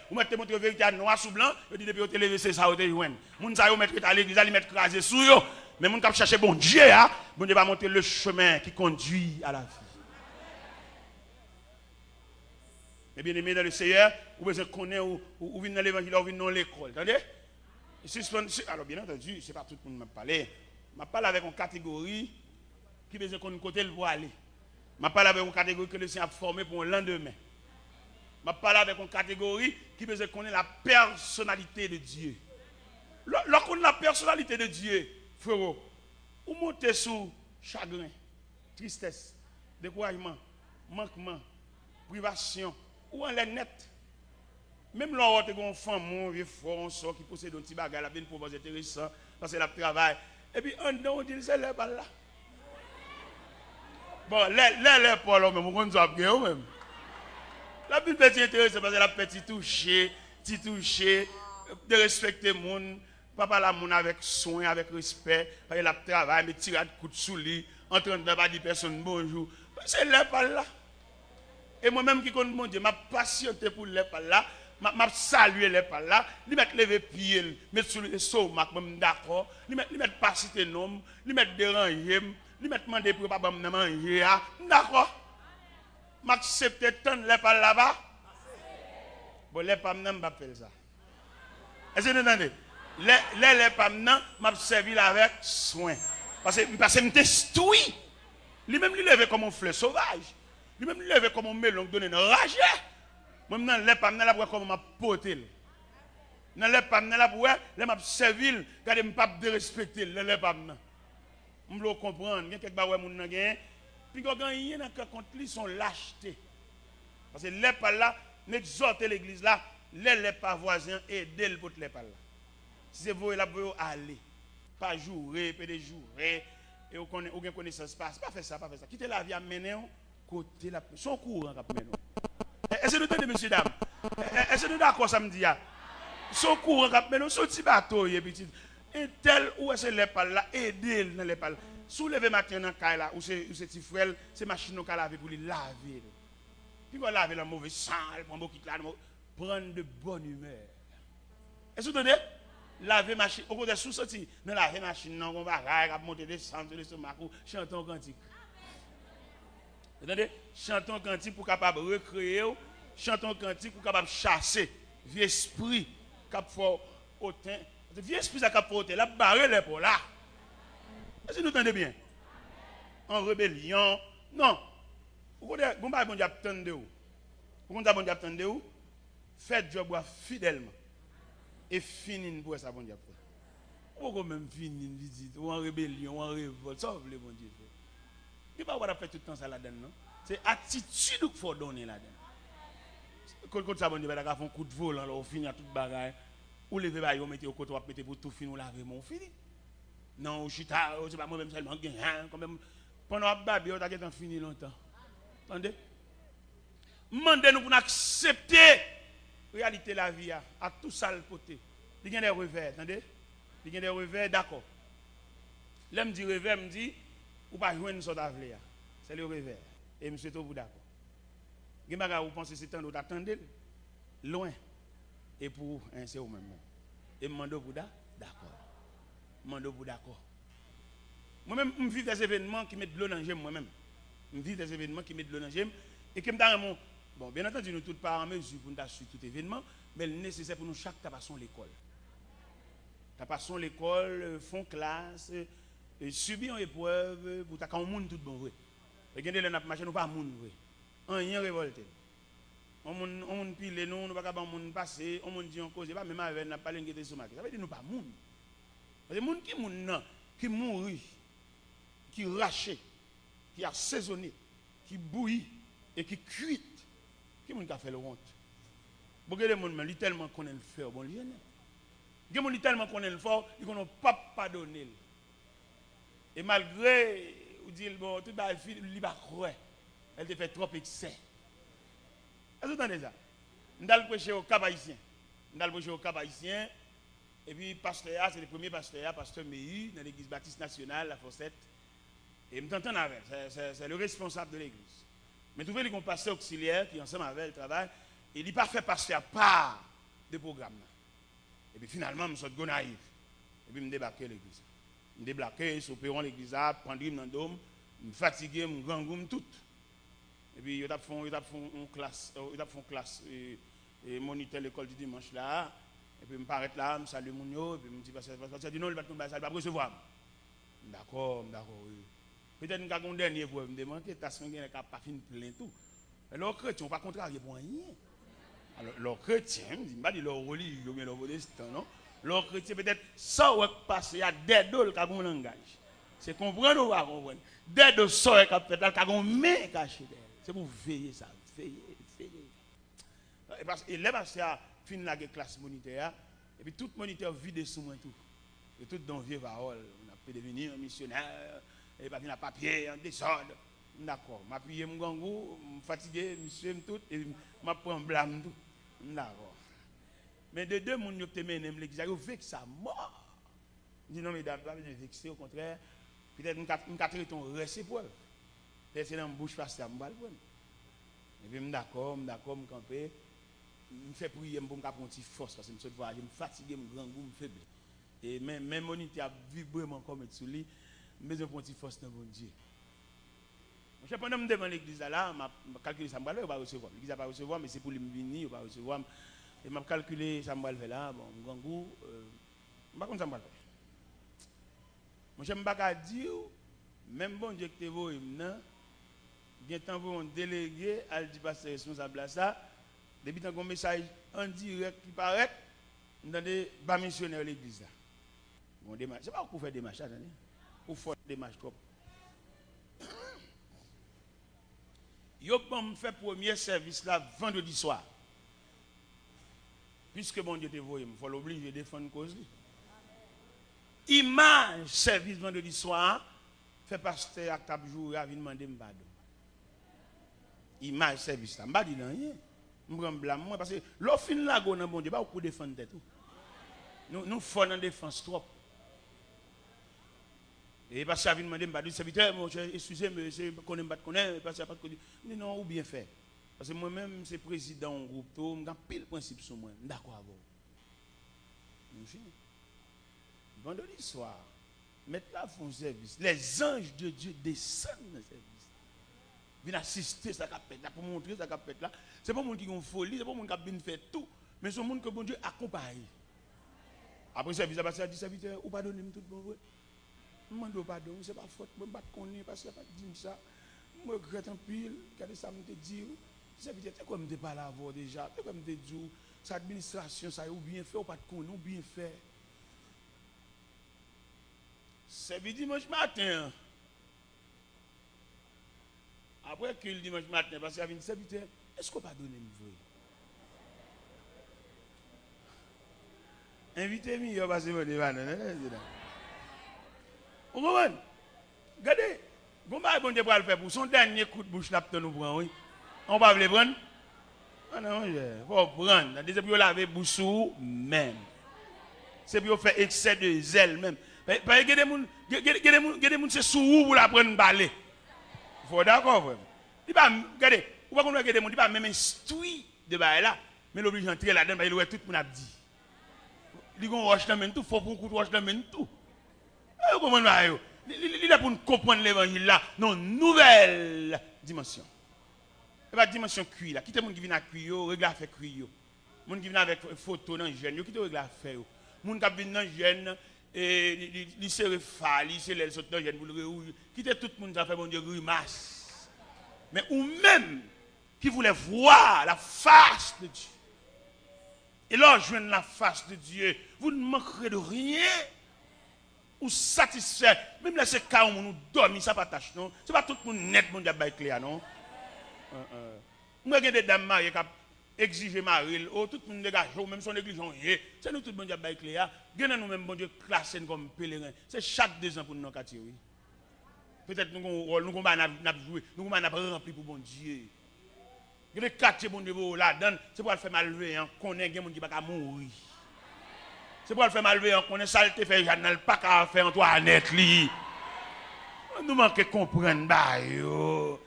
vous mettez votre vérité noir sous blanc, vous dites depuis que vous levé, c'est ça, vous avez joint. Vous savez, vous mettez à l'église, vous mettez crasé sous eux. Mais vous avez cherché bon Dieu, bon Dieu va montrer le chemin qui conduit à la vie. Mais bien aimé dans le Seigneur, vous besoin connaître ou venir dans l'évangile, ou venir dans l'école. Attendez? Alors bien entendu, ce n'est pas tout le monde qui m'a parlé. Je parle avec une catégorie qui besoin qu'on côté le pour aller. Je parle avec une catégorie que le Seigneur a formée pour le lendemain. Je parle avec une catégorie qui besoin qu'on ait la personnalité de Dieu. Lorsqu'on a la personnalité de Dieu, frérot, vous montez sous chagrin, tristesse, découragement, manquement, privation, ou en l'air net. Même là, vous avez un femme, un vieux fort, qui possède un petit bagage, il a une proposition intéressante, parce qu'elle a travail. Et puis, on dit, c'est là, là. Bon, là, pas là, mais on va bien même. La petite petit intéressante, parce qu'elle a petit touché, de respecter le monde, papa la monde avec soin, avec respect, parce qu'elle a travail, mais tirer de coups de sous lit, en train de pas dire personne bonjour. C'est là, pas là. Et moi-même qui connais mon Dieu, m'a patienté pour les pas là. M'a salué les pas là, li mettre lever pied, mettre sur le somac même d'accord, li mettre pas citer nom, li mettre déranger, li mettre demander pour pas me manger, d'accord. M'accepter tant les pas là-bas. Bon les pas m'nan pas faire ça. Est-ce que vous entendez? Les pas m'nan m'a servi avec soin. Parce que me testouille. Lui même li lever comme un fleur sauvage. Lui même li lever comme un melon donné une rage. Moi, je ne sais pas comment je porter. Je ne sais pas comment je servir. Je ne sais pas de respecter. Je ne sais pas. Je veux comprendre. Il y a quelques choses qui sont puis quand il y a contre lui, sont lâchetés. Parce que les pas là, n'exhortez l'église là, les pas voisins, aidez le pour les pas là. Si c'est vous, là, vous allez. Pas jouer, pas déjouer. Et vous avez connaissance. Pas faire ça, pas faire ça. Quittez la vie à mener, côté la. Son courant à mener. Est-ce que nous entendez, monsieur, dame? Est-ce que nous d'accord samedi? Son courant, mais son petit bateau, petit. Un tel ou est-ce les pales là, aider dans les pales. Soulevez matin dans le là, ou c'est petit frère, c'est machine qui laver pour les laver. Puis on laver le mauvais sang, prendre de bonne humeur. Est-ce que vous entendez? Laver machine, au côté sous sorti, dans laver machine, on va monter descendre le stomac, chanter un cantique. Attendez, chantons un cantique pour capable recréer, chantons un cantique pour capable chasser vieux esprit cap fort hautain. Vieux esprit ça cap fort hautain, la barre les pour là. Est-ce que nous entendez bien? En rébellion, Non. Vous connaissez, bon Dieu attend de vous. Vous connaissez bon Dieu attend de vous. Faites job fidèlement. Et finissez pour ça bon Dieu. Ou quand même finir une visite, ou en rébellion, ou en révolte, ça vous voulez bon Dieu faire. Il ne faut pas faire tout le temps ça là-dedans, non? C'est attitude qu'il faut donner là-dedans. Quand ça bon Dieu, vous avez un coup de volant, vous finissez tout le bagage. Ou levez, vous mettez au côté, vous mettez pour tout finir, vous lavez, mon fini. Non, je suis tard, je ne sais pas moi-même seulement, quand même. Pendant que babi, vous avez fini longtemps. Attendez? Demandez-nous pour accepter la réalité de la vie à tout ça le côté. Il y a des revers, attendez? Il y a des revers, d'accord. Là, me dit revers, me dit, ou pas jouer une sorte d'avenir. C'est le revers. Et je suis tout d'accord. Vous pensez que c'est un autre, attendez, loin. Et pour un, c'est vous-même. Et je demande pour d'accord. Je demande pour d'accord. Moi-même, je vis des événements qui mettent de l'eau dans le gemme, moi-même. Je vis des événements qui mettent de l'eau dans le gemme. Et que me bon, bien entendu, nous tous pas en mesure pour nous suivre tout événement, mais le nécessaire pour nous chaque passons l'école. Passons l'école, font classe, subir une épreuve, pour qu'on monde tout bon vrai. Regardez, nous marché, nous pas monde vrai. On rien révolté. On monde pile nous, nous pas monde passer, on monde dit en cause, pas même avec n'a pas l'inquiété sur marché. Ça veut dire nous pas monde. Parce que monde qui monde qui mourit, qui raché, qui assaisonné, qui bouillit et qui cuit. Qui monde qui a fait le honte. Beaucoup de monde mais tellement connaît le faire bon lieu. Il y a tellement connaît le fort, ils ne pas pardonner. Et malgré vous dit bon tout va il va croire. Elle te fait trop excès. Est-ce que vous entendez ça? Nous allons prêcher au Cap Haïtien. Nous allons prêcher au Cap Haïtien. Et puis pasteur, c'est le premier pasteur, pasteur Mehu dans l'église baptiste nationale la Fossette. Et je m'entends avec, c'est le responsable de l'église. Mais vous voyez qu'on pasteur auxiliaire qui ensemble avec le travail, et il n'a pas fait passer à part de programme. Et puis finalement, je suis naïf. Et puis je débarque l'église. Je débarque, je suis au l'église, je prends dans le dôme, je suis fatigué, je suis tout. Et puis ils font une classe, et moniteur l'école du dimanche là. Et puis je m'arrête là, je salue mon yo, et puis je me dis, parce que dit non, il va pas recevoir. D'accord, oui. Peut-être que un dernier pour me demander, ta semaine n'est pas fini plein tout. Mais les chrétiens, on ne va pas contrarier pour rien. Alors, les chrétiens, je ne dis pas leur religion, mais leur protestant, non? Les chrétiens, peut-être, ça va passer, il y a des deux qui ont un langage. C'est comprendre ou pas comprendre? Des deux ça qui ont fait là, qui ont une main cachée. C'est pour veiller ça, veiller. Et là, c'est à finir la classe monitaire, et puis tout moniteur vide sous moi tout. Et tout dans vieux parole, on a pu devenir un missionnaire, et pas venir à papier, en désordre. D'accord, je m'appuie mon gangou, je suis fatigué, je suis tout, et je prends blâme tout. D'accord. Mais de deux personnes qui ont mené l'église, ils ont vécu ça mort. Je dis non, mais d'abord, je vexé, au contraire, peut-être que je vais traiter ton reste pour eux. Peut-être que c'est dans la bouche pasteur, je vais le prendre. Et puis, je d'accord, je camper. Je fais prier pour me faire une petite force, parce que je suis fatigué, je suis grand goût, je suis faible. Et même moniteur a vibré comme sous lui, je besoin de une petite force dans mon Dieu. Je pendant que je devant l'église là, je calculé ça, je ne vais pas recevoir. L'église ne va pas recevoir, mais c'est pour lui venir, je ne vais pas recevoir. Et je calculé ça, je vais là, bon, grand goût, je ne sais pas comment ça va faire. Je ne vais pas dire, même bon Dieu que tu es venu, il y a un délégué, elle dit pas c'est responsable à ça. Depuis qu'il y a un message en direct qui paraît, nous avons des missionnaires à l'église. Bon, ce n'est pas pour faire des marches, pour faire des marches trop. Yo bon fait premier service là vendredi soir. Puisque bon Dieu te voit, il faut l'obliger de défendre cause. Image service vendredi soir, fait pasteur à cap jour à venir demander pardon. Image service là, m'pa dit rien. M'prend blâme moi parce que l'offre là go dans bon Dieu pas pour défendre tête tout. Nous faut dans défense trop. Et parce que ça vient demander me serviteur, excusez-moi, je connais pas parce que pas de non ou bien fait. Parce que moi-même c'est président du groupe tout, m'ga pile principe sur moi. D'accord avec vous. Vendredi soir, mettre là font service. Les anges de Dieu descendent dans le service. Viennent assister ça capette là pour montrer ça capette là. C'est pas monde qui ont folie, c'est pas monde qui a bien fait tout, mais c'est monde que bon Dieu accompagne. Après service à passer à 10 serviteurs ou pardonnez-moi tout bon. Je ne demande pardon, ce n'est pas faute, je ne vais pas connaître parce que je ne pas dire ça. Je regrette un pile, regardez ça, me dit, c'est peut-être comme je pas là déjà, c'est comme je dis, cette administration, ça ou bien fait ou pas de con, ou bien fait. C'est dimanche matin. Après que le dimanche matin, parce qu'il y a une serviteur, est-ce qu'on va donner une vraie? Invitez-moi, parce que je vais vous comprenez? Regardez, comment bon Dieu va le faire pour son dernier coup de bouche là, nous prendre, oui? On va le prendre? Ah non, il faut prendre. C'est pour laver bouche même. C'est pour faire excès de zèle même. Parce que des gens c'est sous pour la prendre balai. Faut d'accord, frère. Il va regardez, ou pas qu'on regarde des gens, il va même instruire de bail là, mais l'oblige d'entrer là-dedans, il ouais tout le monde a dit. Il gon roche dans même tout, faut pour coup roche dans même tout. Comment va yo? Il est pour comprendre l'évangile là, non nouvelle dimension. Et pas dimension cuit là. Qui te monde qui vient à cuit yo, regarde fait cuit yo. Monde qui vient avec photo dans jeune yo, qui te regarde fait yo. Monde qui vient dans jeune et il se refale, il se lève dans jeune pour le rerouille. Qui te tout le monde ça fait bon Dieu grimace. Mais ou même qui voulait voir la face de Dieu. Et là, joindre la face de Dieu, vous ne manquerez de rien. Ou satisfait. Même là, c'est cas où nous dormons, ça pas tâche, non? C'est pas tout le monde net, mon diable, clair, non? Moi, j'ai des dames mariées qui exigent Maril, oh, tout le monde dégage, même son église, c'est nous tout le monde diable, clair. Nous même, bon Dieu, classés comme pèlerins. C'est chaque 2 ans pour nous tirer. Peut-être nous avons joué, nous avons rempli pour bon Dieu. Il y a des quartiers bon Dieu là-dedans, c'est pour faire mallever, qu'on ait des gens qui ne vont pas mourir. C'est pour faire mallever, qu'on ait saleté fait Jeanne, pas qu'à faire Antoinette. Nous manquons de comprendre, nous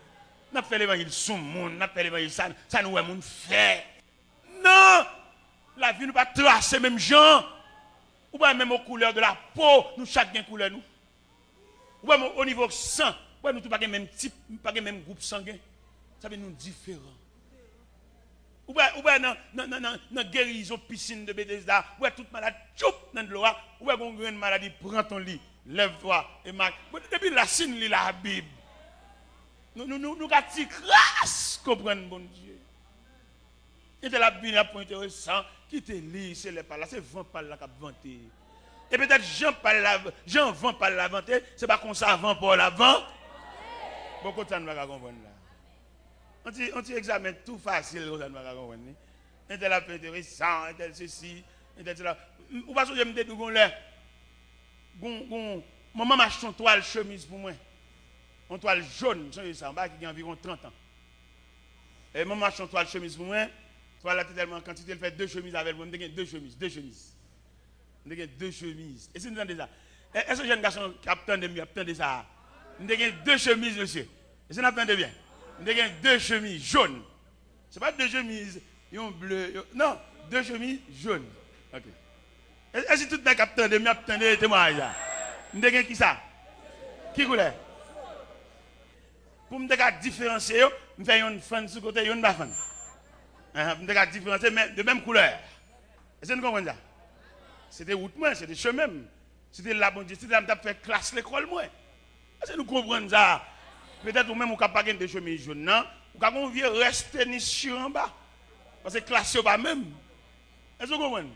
avons fait l'évangile sous le monde, nous avons fait l'évangile ça nous est fait. Non! La vie nous pas tracer même gens. Ou pas même aux couleurs de la peau, nous chacun couleur nous. Ou pas au niveau sang, ou nous pas même type, pas même groupe sanguin. Ça veut nous différents. Ou bien dans guérison piscine de Bethesda, ou toute malade choup dans l'eau, ou bien une maladie prend ton lit, lève-toi et marque. Depuis la signe la Bible. Nous gâtis grâce comprendre bon Dieu. Et de la Bible a point intéressant qui te lit c'est les pas là, c'est vent pas là qui a vanté. Et peut-être Jean vent pas la vanter, c'est pas comme ça vent pour la vent. Beaucoup de temps nous va comprendre là. On examine tout facile, on va comprendre. Un tel a fait intéressant, un tel ceci, un tel cela. Ou pas que je me dis maman m'a acheté une toile chemise pour moi. Une toile jaune, ça, en bas qui a environ 30 ans. Et maman m'a acheté une toile chemise pour moi. Toile là tellement quantité, elle fait 2 chemises avec moi. Je me 2 chemises, 2 chemises. Je me 2 chemises. Et si vous entendez ça, est-ce que jeune garçon qui attend ça? Je me 2 chemises, monsieur. Et si vous entendez bien? Nous avons 2 chemises jaunes. Ce n'est pas 2 chemises bleues. Non, 2 chemises jaunes. Ok. Est-ce que tout le monde capte de témoignage là? Nous avons qui ça? Qui couleur? Pour me différencier, nous faisons une fan sur le côté et une fan. Nous devons différencier de même couleur. Est-ce que nous comprenons ça? C'était route, c'était chemin. C'était la bonne Dieu. C'était là que fait classe l'école. Est-ce que nous comprenons ça? Peut-être ou même ou pas de chemise jaune, non? Ou quand vient rester ni sur en bas. Parce que classe pas même. Est-ce que vous comprenez?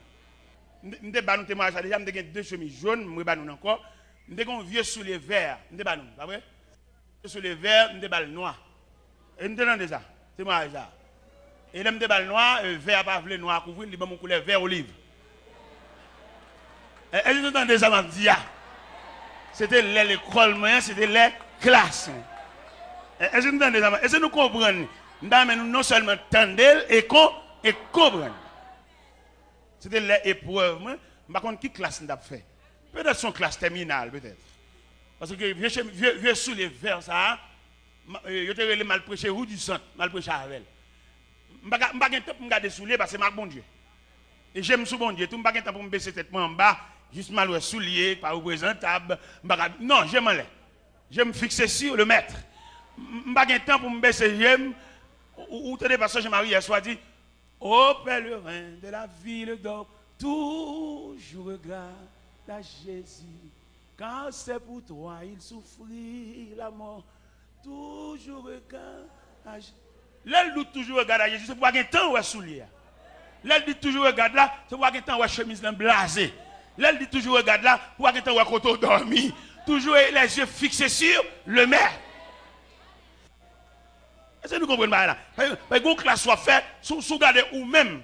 Nous avons témoignage déjà, nous avons 2 chemises jaunes, nous avons encore. Nous avons vieux sous les verts, nous avons, pas vrai? Sous les verts, nous avons noir. Et nous avons déjà, témoignage là. Et nous avons noir, vert pas vle noir couvrir, nous avons couleur vert olive. Et nous avons déjà dit, c'était l'école moyenne, c'était les classes. Est-ce que nous comprenons? Nous non seulement entendre et comprendre. C'était l'épreuve. Je ne sais pas qui classe nous a fait. Peut-être son classe terminale, peut-être. Parce que vieux sous les vers, ça, je te mal prêché ou du centre, mal prêché avec. Je ne sais pas si je garder sous les parce que c'est bon Dieu. Et j'aime sous bon Dieu. Tout le temps pour me baisser tête en bas, juste mal soulier, pas représentable. Non, j'aime aller. Je me fixer sur le maître. Je n'ai pas de temps pour me baisser. Ou te parce que je m'arrive hier soir dit, ô pèlerin de la ville d'or, toujours regarde à Jésus. Quand c'est pour toi, il souffrit la mort. Toujours regarde à Jésus. L'aile dit toujours regarde à Jésus, c'est pour avoir un temps où elle soulier. L'aile dit toujours regarde là, c'est pour avoir un temps où elle chemise blasée. L'aile dit toujours regarde là, pour avoir un temps où elle côté dormi. Toujours les yeux fixés sur le maître. Est-ce que nous comprenons là? Parce que classe soit fait, sous garder ou même,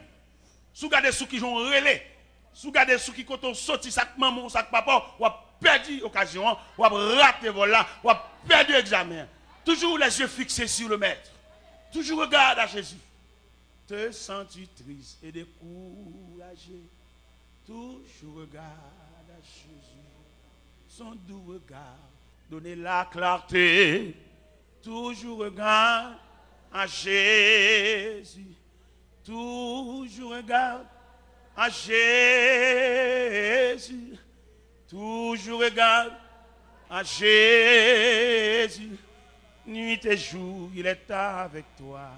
sous garder ceux qui ont relais, sous garder ceux qui ont sorti sac maman, sac papa, ou a perdu l'occasion, ou a raté voilà, ou a perdu l'examen. Toujours les yeux fixés sur le maître. Toujours regarde à Jésus. Te sens-tu triste et découragé? Toujours regarde à Jésus. Son doux regard, donner la clarté. Toujours regarde à Jésus. Toujours regarde à Jésus. Toujours regarde à Jésus. Nuit et jour, il est avec toi.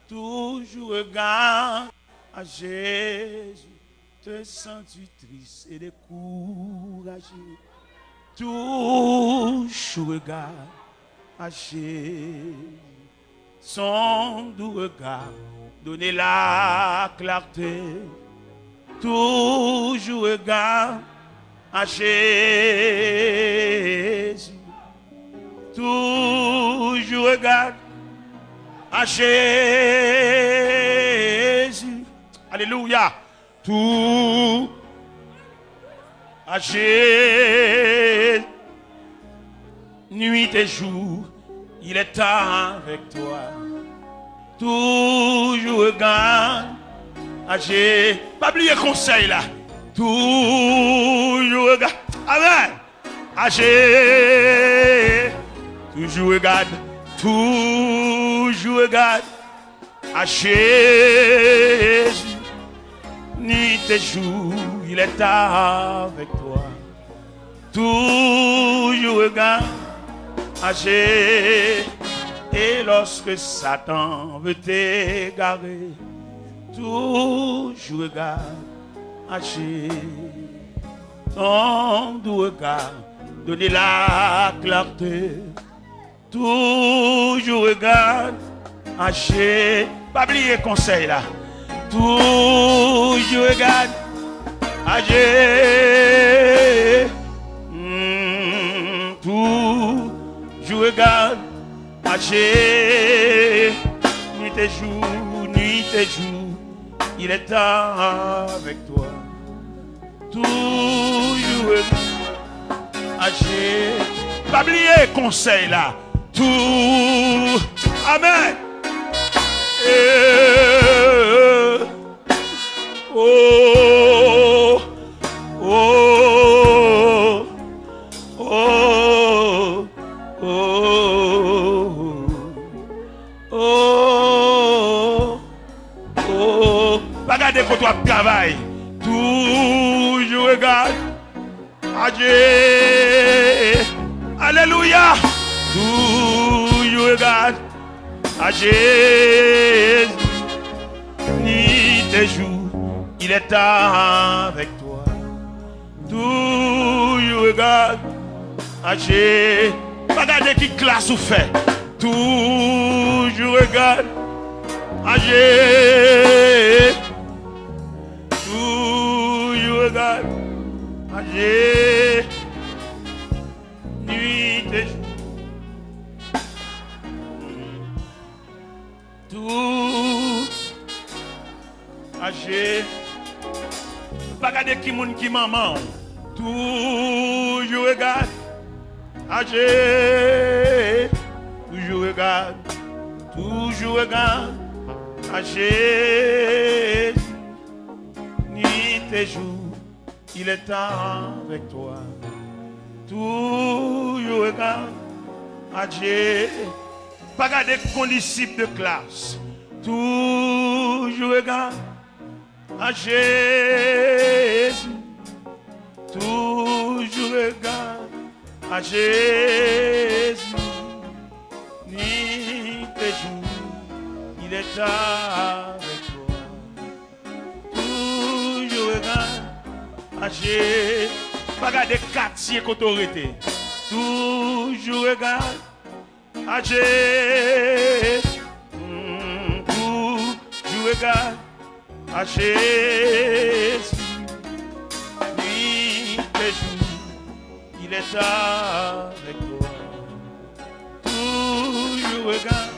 Toujours regarde à Jésus. Te sens-tu triste et découragé? Toujours regarde à Jésus. Son doux regard, donner la clarté. Toujours regarde à Jésus. Toujours regarde à Jésus. Alléluia. Tout à Jésus. Nuit et jour, il est avec toi. Toujours regarde à Jésus. Pas oublier conseil là. Toujours regarde. Amen. À Jésus. Toujours regarde. Toujours regarde à Jésus. Nuit et jour, il est avec toi. Toujours regarde à Jésus. Et lorsque Satan veut t'égarer, toujours regarde à Jésus. Ton doux regard, donner la clarté. Toujours regarde à Jésus. Pas oublier conseil là. Toujours regarde à Jésus. Toujours regarde à Jésus. Nuit et jour, il est avec toi. Toujours regarde à Jésus. Pas oublier conseil là. Tout. Amen. Oh, oh, oh, oh, oh. Pas garder quand tu travailles. Toujours regarde à Dieu. Alléluia. Toujours regarde à Jésus. Nuit et jour, il est avec toi. Toujours regarde à Jésus. Pas garder qui classe ou fait. Toujours regarde à Jésus. Toujours regarde à Jésus. Nuit et jour. Tout âgé, pas regarder qui moun qui maman, toujours regarde, âgé, toujours regarde, âgé, nuit et jour, il est avec toi, toujours regarde, âgé. Pas garder condisciple de classe. Toujours regarde à Jésus. Toujours regarde à Jésus. Nuit et jour, il est avec toi. Toujours regarde à Jésus. Pas garder quartier qu'autorité. Toujours regarde à Jésus. Tu regardes à Jésus. Nuit et jour, il est avec toi. Toujours regarde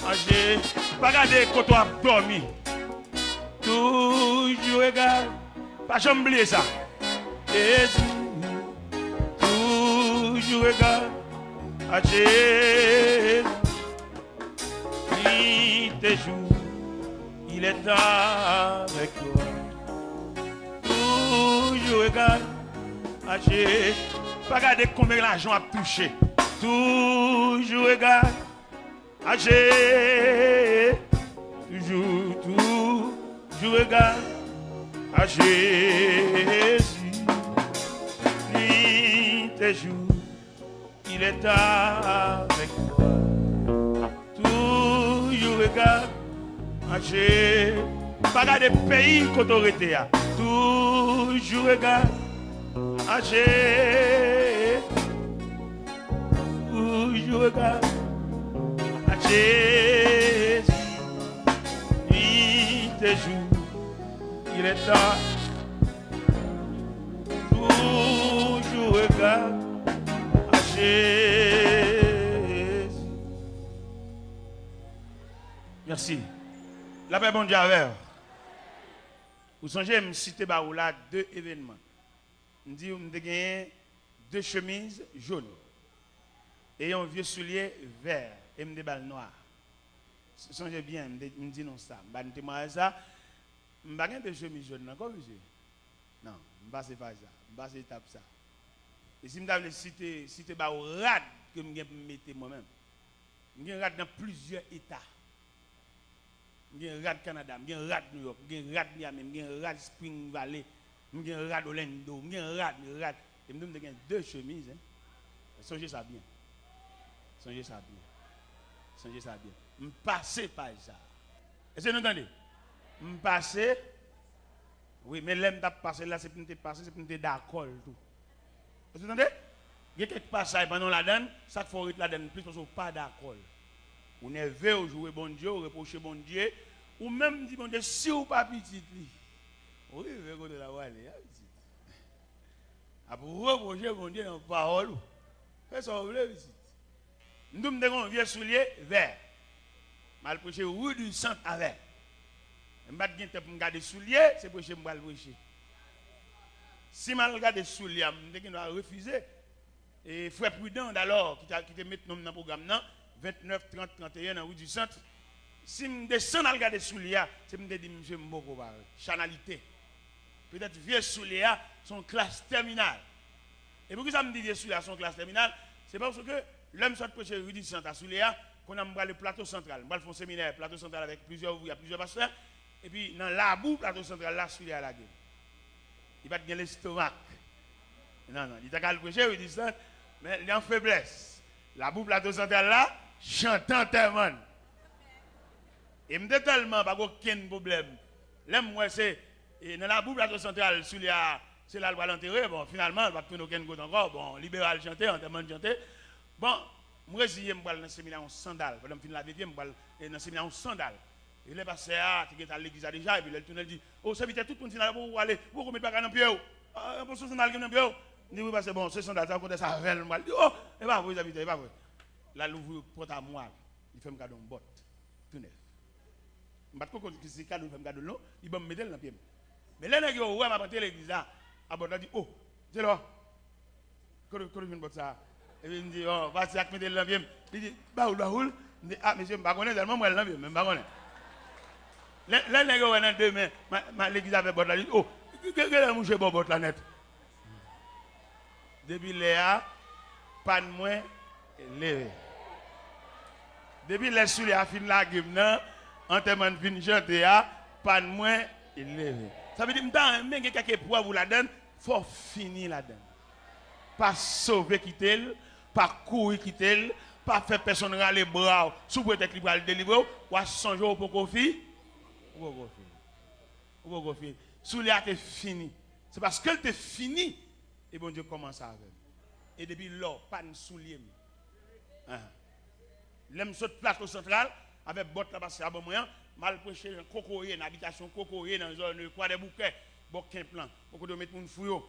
à Jésus. Pas regarder quand tu as dormi. Toujours regarde. Pas jamais oublier ça. Jésus. Toujours regarde à Jésus. Nuit et jour, il est avec toi. Toujours regarde à Jésus. Pas regarder combien l'argent a touché. Toujours regarde à Jésus. Toujours regarde à Jésus. Nuit et jour, il est avec toi. Toujours regarde à Jésus. Pas regarder pays qu'autorité a. Toujours regarde à Jésus. Toujours regarde à Jésus. Nuit et jour, il est là. Toujours regarde à Jésus. Merci. La paix bon Dieu avec. Vous songez, je me citer là deux événements. Je dis, je gagné deux chemises jaunes et un vieux soulier vert et des balles noires. Songez bien, je me dis non ça. Je ne sais ça. Je ne sais pas de chemise jaune. Comment vous non, je ne sais pas ça. Je ne sais pas ça. Et si je me citer rad que je mettre moi-même, je rad dans plusieurs États. Je rad Canada, je rad New York, je rad Miami, je rad Spring Valley, je rad Orlando, je rad. Et je me dis deux chemises. Songez ça bien. Songez ça bien. Songez ça bien. Je passe par ça. Est-ce que vous entendez? Je passe. Oui, mais l'aime d'ap passer là, c'est pour nous passer, c'est pour nous d'accord tout. Vous entendez? Il y a quelques passages pendant la donne, ça faut la donne plus parce qu'on pas d'accord. Ou nerveux, ou jouer bon Dieu, ou reprocher bon Dieu, ou même dire bon Dieu, si ou pas petit. Oui, vous regardez la voix, petit. Après reprocher bon Dieu dans la parole, faites ça, vous voulez visite. Nous me disons, vieux soulier vert. Mal prêcher rue du centre avec. Je ne vais pas me garder souliers, c'est pour que je me prêcher. Si je regarde souliers, je vais refuser. Et frère Prudent, alors, qui te met dans le programme, 29, 30, 31, dans la rue du centre. Si je descends à regarder souliers, c'est pour me dire, monsieur Mboko, chanalité. Peut-être vieux souliers sont classe terminale. Et pourquoi ça me dit vieux souliers sont classe terminale? C'est parce que l'homme soit prêcher rue du centre à souliers, qu'on a le plateau central. On va faire un séminaire, plateau central avec plusieurs pasteurs. Et puis, dans la boue, plateau central, là, souliers à la gueule. Il va te gagner l'estomac. Non, il t'a qu'à le prêcher, il dit ça, mais il est en faiblesse. La boue, plateau central, là, chantant tellement. Et me dit tellement, pas aucun problème. L'aime, moi, c'est, dans la boue, plateau central, c'est là, le va l'enterrer. Bon, finalement, il va tourner aucun côté encore. Bon, libéral chanter, enterrement chanter. Bon, moi, je vais dans le séminaire en sandales. Pendant que je vais dans le séminaire en sandales. Il est passé qui est à l'église déjà, et puis il tourne et dit, oh, ça veut dire tout le monde final pour aller, pour qu'on mette pas dans le pied. Ah, pour ce sandal qui dans le pied. Il dit, oui, parce que bon, ce sandal, ça compte ça avec le mal. Il dit, oh, et pas vous, habitez, pas vous. Là, l'ouvre porte à moi, il fait me cadeau en botte, tout neuf. Je ne sais pas si c'est cadeau, il fait me cadeau, non, il va me mettre dans le pied. Mais là, il ouais, m'a porté l'église là, à botte, il dit, oh, c'est là, quand je viens de ça, et puis il me dit, oh, vas-y, mettre dans le pied. Il dit, baoul, il dit, ah, monsieur, je ne sais pas, tellement moi, je ne sais pas. Là, les gars, dans deux mains, l'église avait bot là, dit, oh, qu'est-ce que les mouches bon bot là net? Depuis Léa, pas de moins, levé. Depuis les souliers à fin de la gueule, en termes de fin chanter, pas de moins, levé. Ça veut dire, mais quelqu'un pour vous la donne, il faut finir la donne. Pas sauver quitter, pas courir quitter, pas faire personne râler les bras, sous prétexte qu'il va le délivrer, ou à 100 jours pour qu'on fasse. Soulier est fini. C'est parce qu'elle est fini. Et bon Dieu commence avec. Et depuis là, pas de soulier. L'aime saute plateau central avec botte là passé à bon moyen, mal prêcher dans cocoyer, une habitation cocoyer dans zone quoi des bouquets, bouquin plan. Beaucoup de mettre mon fouyo.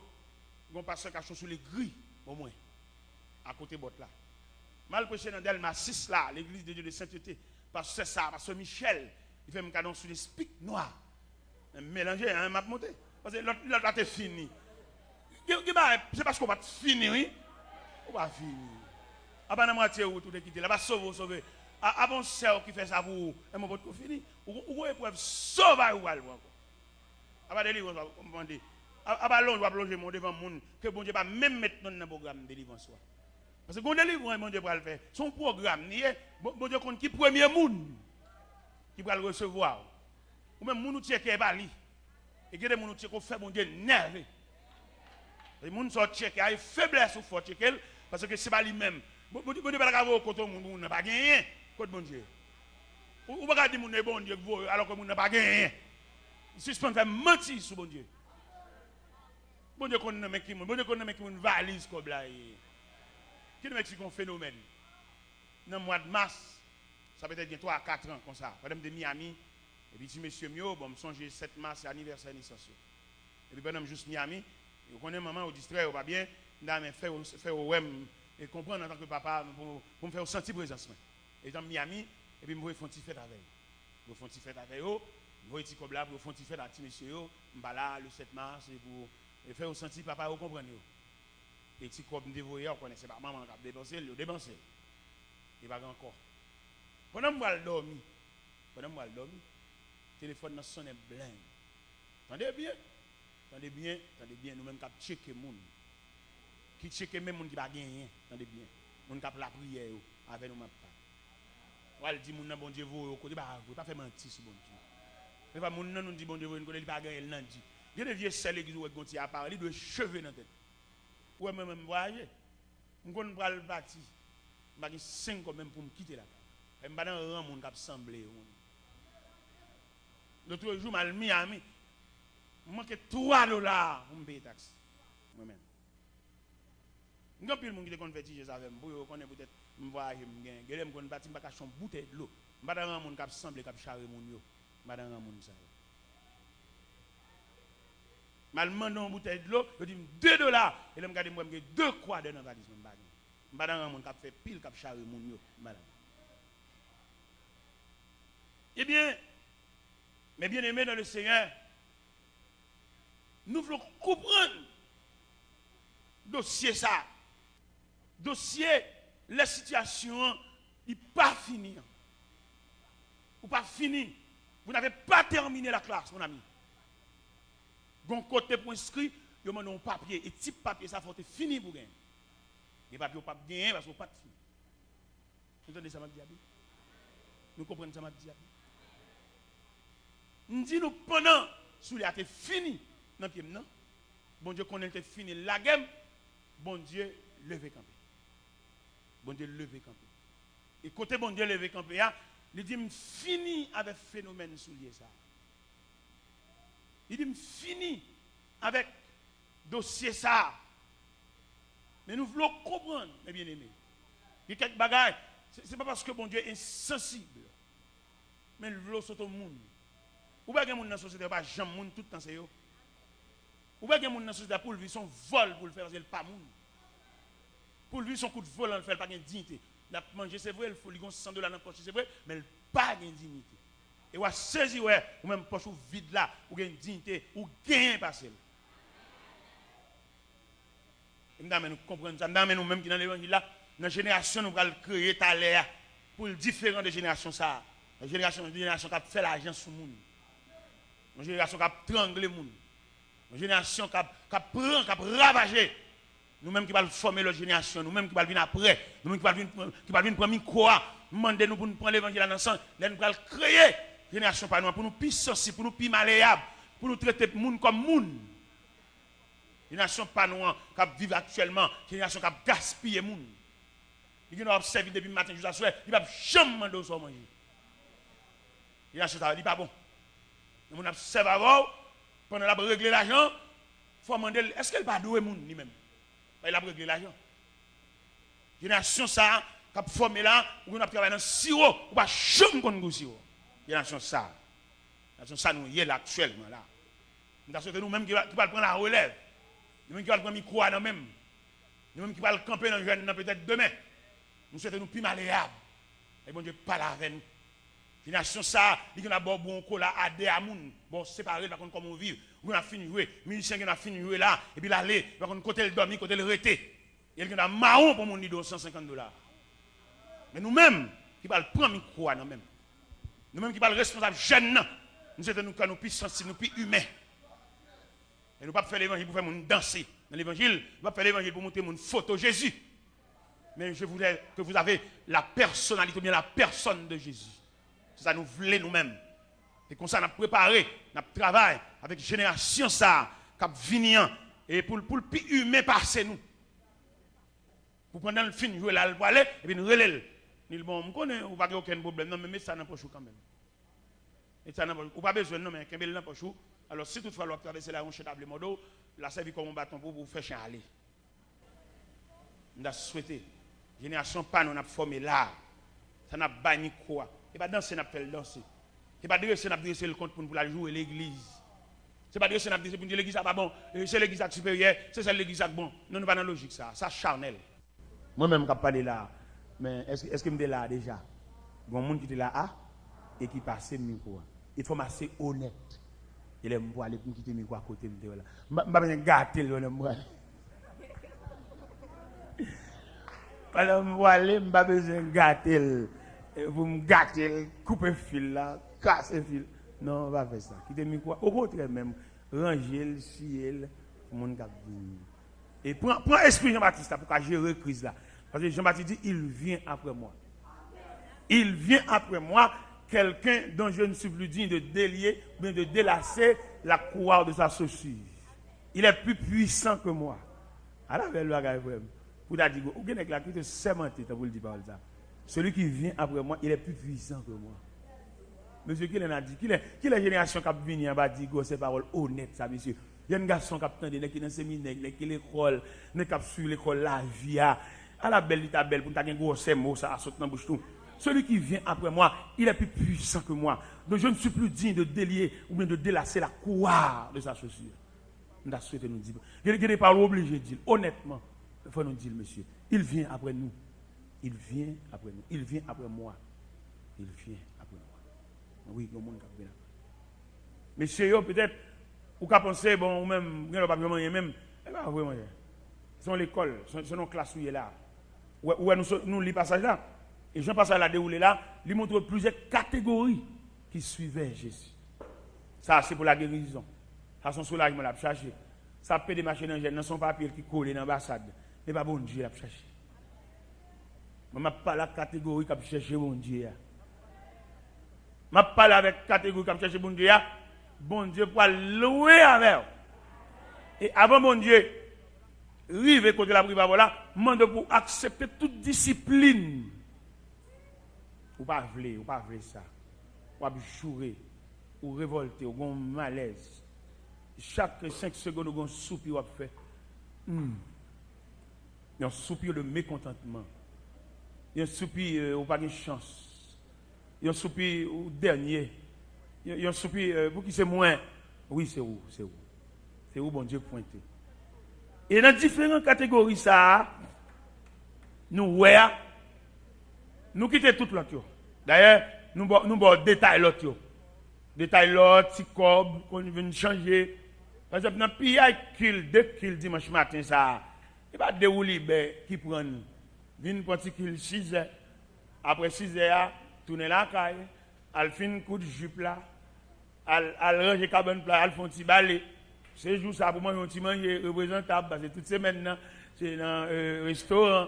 Gon pasteur cachon sur les grilles au moins à côté botte là. Mal prêcher dans Delma 6 là, l'église de Dieu de sainteté. Parce que ça, parce que Michel, il fait un cadeau sur les spics noirs. Mélanger, hein, m'a monté. Parce que l'autre là t'es fini. C'est parce qu'on va finir, oui. On va finir. Après la moitié où tout est quitté, là va sauver. À bon sœur qui fait ça pour vous, et mon pote fini. Ou épreuve sauver ou aller encore. Après délivrance, on va demander. Après l'on doit plonger mon devant monde que bon Dieu pas même mettre dans le programme de délivrance. Parce que quand délivrance, bon Dieu va le faire. Son programme, bon Dieu compte qui premier monde qui va le recevoir. Ou même moun qui est pas li. Et que des moun qui fait bon Dieu nerveux. Les moun sont checker, il faiblesse ou faut checker parce que c'est pas lui même. Bon Dieu pas avoir côté moun n'a pas gagné côté bon Dieu. Ou pas dire moun est bon Dieu alors que moun n'a pas gagné. Suspend faire mentir sur bon Dieu. Bon Dieu connaît mais qui moun, bon Dieu connaît mais qui moun valise comme là. Qui nous explique un phénomène. Dans le mois de mars, ça peut être 3 à 4 ans comme ça. Madame de Miami, et puis si monsieur Mio, bon, me songe 7 mars, c'est anniversaire de naissance. Et puis pendant juste Miami, vous connaissez maman, vous distrait, vous pas bien, mais faire au web et comprendre en tant que papa pour me faire sentir présence. Et dans Miami, et puis me faire une petite fête avec. Vous faites une petite fête avec eux, vous voyez comme là, vous faites une petite fête avec petit monsieur, je là le 7 mars et pour faire sentir papa, vous comprenez. Et si vous me dévoyez, vous connaissez pas maman qui a dépensé, il a dépensé. Il va encore. Pendant que je dormir, le téléphone sonne blanc. Attendez bien, nous-mêmes qui checker les gens. Qui checker même les gens qui ne gagnent rien. Attendez bien. Nous qui la prière avec nous. On va dire, bon Dieu, vous ne pas faire mentir sur bon Dieu. Pas nous dit, bon Dieu, vous ne pas gagner le lundi. Il y a des vieux celles qui ont à parler, ils doivent cheveux dans la tête. Ouais, même, voyez, je ne pas le bâtir. Je vais 5 quand même pour me quitter la table. Je ne vais pas rang mon cap semblé. L'autre jour, je suis Miami. Je manque $3 pour me payer taxe. Moi-même. Il y a plus de gens qui ont converti Jésus avec moi. Je connais peut-être, je vois, je vais me bâtir, je vais une bouteille de l'eau. Je ne vais pas rang mon cap semblé, cap charré mon yo. Je ne vais pas rang mon ça. Je demande une bouteille de l'eau, je dis $2. Et là, je regarde, je 2 croix dans la valise. Je ne vais pas rang cap fait pile, cap charré mon yo. Eh bien, mes bien-aimés dans le Seigneur, nous voulons comprendre dossier ça. Dossier, la situation n'est pas finie. Ou pas fini. Vous n'avez pas terminé la classe, mon ami. Bon côté pour inscrit, vous demandez un papier. Et type papier, ça faut être fini pour gagner. Les papiers ne pas gagner parce qu'ils ne sont pas fini. Vous entendez ça, ma diable? Nous comprenons ça, ma diable? Nous disons pendant sous la été fini dans pied non. Bon Dieu connaît était fini la game. Bon Dieu levé campé. Bon Dieu levé campé. Et côté bon Dieu levé campé, il dit fini avec phénomène soulier ça. Il dit fini avec dossier ça. Mais nous voulons comprendre, mes bien-aimés. Il y a quelques bagages. Ce n'est pas parce que bon Dieu est insensible. Mais nous voulons sauter au monde. Ou bien que les gens dans la société pas jamais monde tout le temps c'est yo. Ou bien que les gens dans la société pour lui son vol pour le faire parce qu'il pas monde. Pour lui son coup de vol on fait pas de dignité. La manger c'est vrai, il faut lui gon $100 dans poche c'est vrai, mais il pas de dignité. Et ou saisi ouais, ou même poche vide là, ou gagne dignité, ou gagne passer. Et nous comprendre ça, nous même qui dans l'évangile là, dans la génération nous va créer talent pour le différent de génération ça. La génération qui a fait l'argent sur le monde. Une génération qui a tranglé le monde. Une génération qui a pris, qui a ravagé. Nous-mêmes qui allons former la génération, nous-mêmes qui allons venir après, nous-mêmes qui allons venir prendre micro, demandez-nous pour nous prendre l'évangile dans le sang, nous allons créer une génération par nous, pour nous plus sensibles, pour nous plus malléables, pour nous traiter le monde comme monde. Une génération pas nous qui vit actuellement, une génération qui a gaspillé le monde. Il a observé depuis le matin jusqu'à soir, il va jamais demander au soir manger. Une génération ça dit pas bon. Nous observe avant, pendant la régler l'argent, il faut demander, est-ce qu'elle va douer le monde lui-même? Il a réglé l'argent. Génération ça, qui a formé là, ou on a travaillé dans le sirop, ou pas jamais qu'on goûte sirop. Il y a nation ça. Nation ça nous y est là actuellement là. Nous avons nous-mêmes qui va prendre la relève. Nous-mêmes qui va prendre le micro à nous-mêmes. Nous-mêmes qui va camper dans le jeune peut-être demain. Nous souhaitons nous plus malléables. Et bon Dieu parle avec nous. La nation ça, il y a bon cola à des amoun, bon séparé par contre comment on vit. On a fini jouer, musicien qui a fini jouer là et puis l'aller, par contre côté le dormir, côté le rester. Il y a marron pour mon nido $150. Mais nous-mêmes qui va prendre micro à nous-mêmes. Nous-mêmes qui va responsable jeune, nous sommes nous nous plus sensibles, nous plus humains. Et nous pas faire l'évangile pour faire mon danser. Dans l'évangile, nous pas faire l'évangile pour montrer mon photo Jésus. Mais je voulais que vous avez la personnalité, bien la personne de Jésus. C'est ça nous voulons nous-mêmes. Et comme ça, nous avons préparé, nous avons travaillé avec génération ça, cap venir et pour le plus humain passer nous. Pour prendre le film, jouer là, le aller, et puis nous relève. Nous bon, on connaît, on pas aucun problème, non, mais ça n'a pas quand même. Et ça n'a pas besoin, non, mais qu'un n'a pas chou. Alors si toutefois vous traverser la ronche table modo, la servi comme un bâton pour vous faire chien aller. Nous avons souhaité, génération pas nous a formé là, ça n'a pas ni quoi. Et pas danser, n'a pas danser. Et pas dresser, n'a pas dresser le compte pour la jouer l'église. C'est pas dresser, n'a pas dresser pour dire l'église n'est pas bon, c'est l'église supérieure, c'est celle l'église qui bon. Non, nous pas dans la logique ça, ça charnel. Moi-même qui parle là, mais est-ce que je me dis là déjà? Il y a des gens qui sont là et qui passent le micro. Il faut m'asser honnête. Il aime voir les gens qui sont micro à côté de là. Je ne vais pas gâter le micro. Pendant que je vais aller, je n'ai pas besoin de gâter. Vous me gâtez, coupez le fil là, cassez le fil. Non, on va faire ça. Quittez le micro. Au contraire même, rangez-le, sciez-le, pour le monde qui et prends esprit Jean-Baptiste pour gérer la crise là. Parce que Jean-Baptiste dit, il vient après moi. Il vient après moi, quelqu'un dont je ne suis plus digne de délier, mais de délasser la courroie de sa chaussure. Il est plus puissant que moi. Alors, le bagage pour dire, vous avez la qui te sémenté, pour le dire par ça. Celui qui vient après moi, il est plus puissant que moi. Monsieur, qui l'a dit? Qui est la génération qui a venu en bas dit ces paroles honnêtes, ça, monsieur? Il y a un garçon qui a attendu, qui est dans le séminaire, qui est l'école, qui est sur l'école, la vie. À la belle, il est belle, pour que gros mots, ça saute dans la bouche tout. Celui qui vient après moi, il est plus puissant que moi. Donc je ne suis plus digne de délier ou bien de délasser la courroie de sa chaussure. Nous avons souhaité nous dire. Il n'est pas obligé de dire, honnêtement, il faut nous dire, monsieur, il vient après nous. Il vient après nous. Il vient après moi. Il vient après moi. Oui, le monde qui vient. Monsieur, peut-être, ou qu'à penser, bon, ou même, vous n'avez pas vraiment même, eh bien, vraiment, c'est l'école, c'est nos classes où il est là. Où nous lisons passage là. Et Jean Passage l'a déroulé là, il montre plusieurs catégories qui suivaient Jésus. Ça, c'est pour la guérison. Ça, son soulagement l'a cherché. Ça peut des machines en dans son papier qui colle dans l'ambassade. Mais pas bon Dieu l'a cherché. Je ne pas la catégorie qui a cherché bon Dieu. Je ne pas avec la catégorie qui a cherché bon Dieu. Bon Dieu pour louer avec. Et avant bon Dieu, rive côté la prière, voilà, demande pour accepter toute discipline. Ou pas vle ça. Ou pas jouer, ou révolter, ou gon malaise. Chaque 5 secondes, ou gon soupir ou fait. Un soupir de mécontentement. Un soupir ou pas de chance. Un soupir ou dernier. Un soupir pour qui c'est moins. Oui, c'est où. C'est où bon Dieu pointé. Et dans différentes catégories ça, nous quittons tout l'autre. D'ailleurs, nous avons détail l'autre. Détail l'autre, si cob, qu'on vient changer. Par exemple, dans le pays dès qu'il dimanche matin, ça, il va dérouler qui prend. Vient pour qu'il 6 heures. Après 6 heures, tourner la caille, al fin coup de jupe là, al ranger cabane plat, al font petit balai. Ces jours ça pour manger un petit manger représentable parce que toute semaine c'est dans restaurant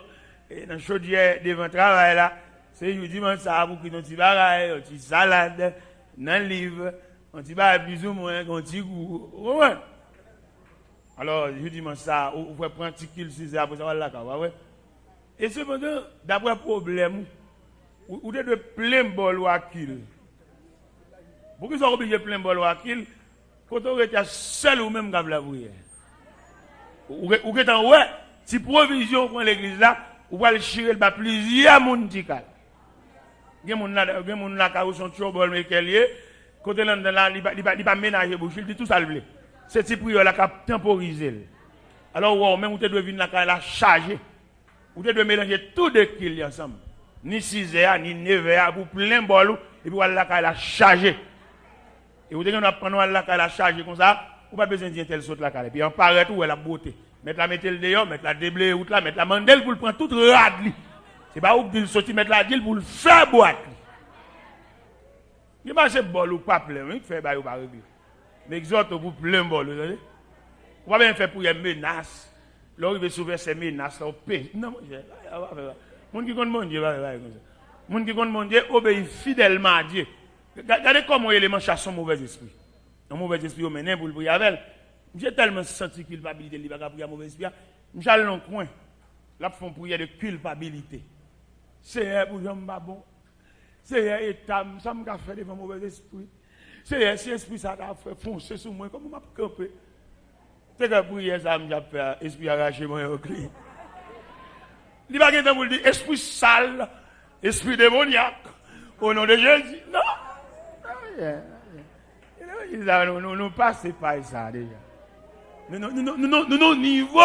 et dans chaudière devant travail là. C'est jour dimanche ça pour qu'il un petit bagaille, un petit salade, dans livre, un petit bagaille plus ou moins, un petit goût. Ouais. Alors je dimanche ça, on va prendre un petit kilo 6 heures après ça va là ouais. Et cependant d'après problème ou de plein bol ou akil. Pourquoi ils sont obligés de plein bol ou akil? Quand on est seul ou même quand la prière. Ou que t'en ouais, si provision pour l'église là, ou va le chirer ba plusieurs moun tikal. Gen moun la ka ou son chobol mais kellier côté là il pas ménager bouche, il dit tout ça le blé. C'est petit prière la ka temporiser. Alors wow, même ou te doit venir la ka la charger. Ou te doit mélanger tout de qu'il ensemble. Ni 6h ni 9h pour plein bol et puis la ka la charger. Et vous devez prendre la ka la charger comme ça, ou pas besoin de tel saute la ka et puis en paraît tout la beauté. Mettre la mettre le dehors, mettre la déblé ou là, mettre la mandel pour le prendre toute rade. C'est pas où qu'il sorti mettre la deal pour le faire boîte. Il marche bol ou pas plein, il fait bail ou pas régler. Mais exhorte pour plein bol, vous savez. On va bien faire pour les menaces. Là, il veut sauver ces menaces, au pays. Non, mon qui compte mon Dieu, mon qui compte mon Dieu, obéit fidèlement à Dieu. Regardez comment il est chasse son mauvais esprit. Un mauvais esprit, au mené pour le prier avec. J'ai tellement senti culpabilité, il va pas prier mauvais esprit. Je suis allé dans le coin. Là, ils font prier de culpabilité. C'est pour j'aime pas bon. C'est état, ça m'a fait devant mauvais esprit. C'est si esprit ça a fait foncer sur moi, comment m'a campé. C'est que prier ça m'a fait esprit arraché moi au clé. Il va pas pour dire esprit sale, esprit démoniaque au nom de Jésus. Non. Nous passons par ça déjà. Nous niveau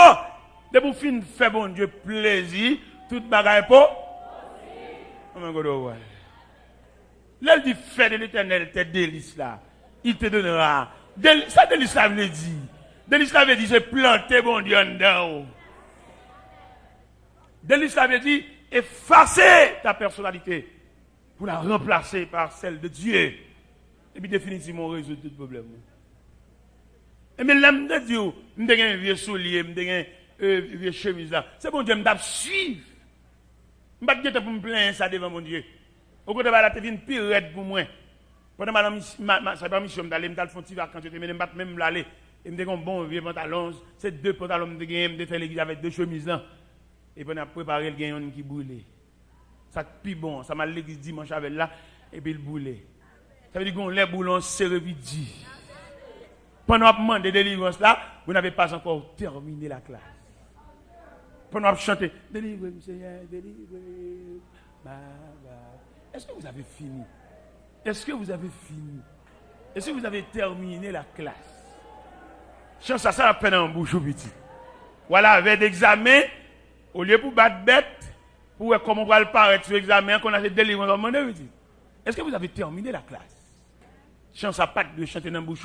de pour fin faire bon Dieu plaisir, tout bagaille pour. Là, il dit fait de l'éternel tes délices là. Il te donnera. Ça, délice ça veut dire. Délice ça veut dire c'est planter bon Dieu en dedans. Délice ça veut dire effacer ta personnalité pour la remplacer par celle de Dieu. Et puis définitivement résoudre tout problème. Et mais l'âme de Dieu, je suis un vieux soulier, je suis un vieux chemise là. C'est bon Dieu, je me suivre. Je ne vais pas me plaindre ça devant mon Dieu. Au côté de la tête, une pire raide pour moi. Pendant ma mission, je vais faire des vacances, je vais même l'aller. Je vais faire un bon vieux pantalon. C'est 2 pantalons, je vais faire l'église avec 2 chemises là. Et puis on a préparé le gagnant qui boule. Ça plus bon. Ça m'a l'église dimanche avec là. Et puis il boule. Ça veut dire qu'on les boulons serrés vidi. Pendant qu'on demande de délivrance là, vous n'avez pas encore terminé la classe. Pendant qu'on chante, délivrez, Seigneur, délivrez. Est-ce que vous avez fini? Est-ce que vous avez fini? Est-ce que vous avez terminé la classe? Chance ça, ça a peine en bouche ou petit. Voilà, avec l'examen, au lieu pour battre bête, pour voir comment on va le paraître sur l'examen, qu'on a fait délivrance en monde. Est-ce que vous avez terminé la classe? Chance à pas de chanter dans le bouche,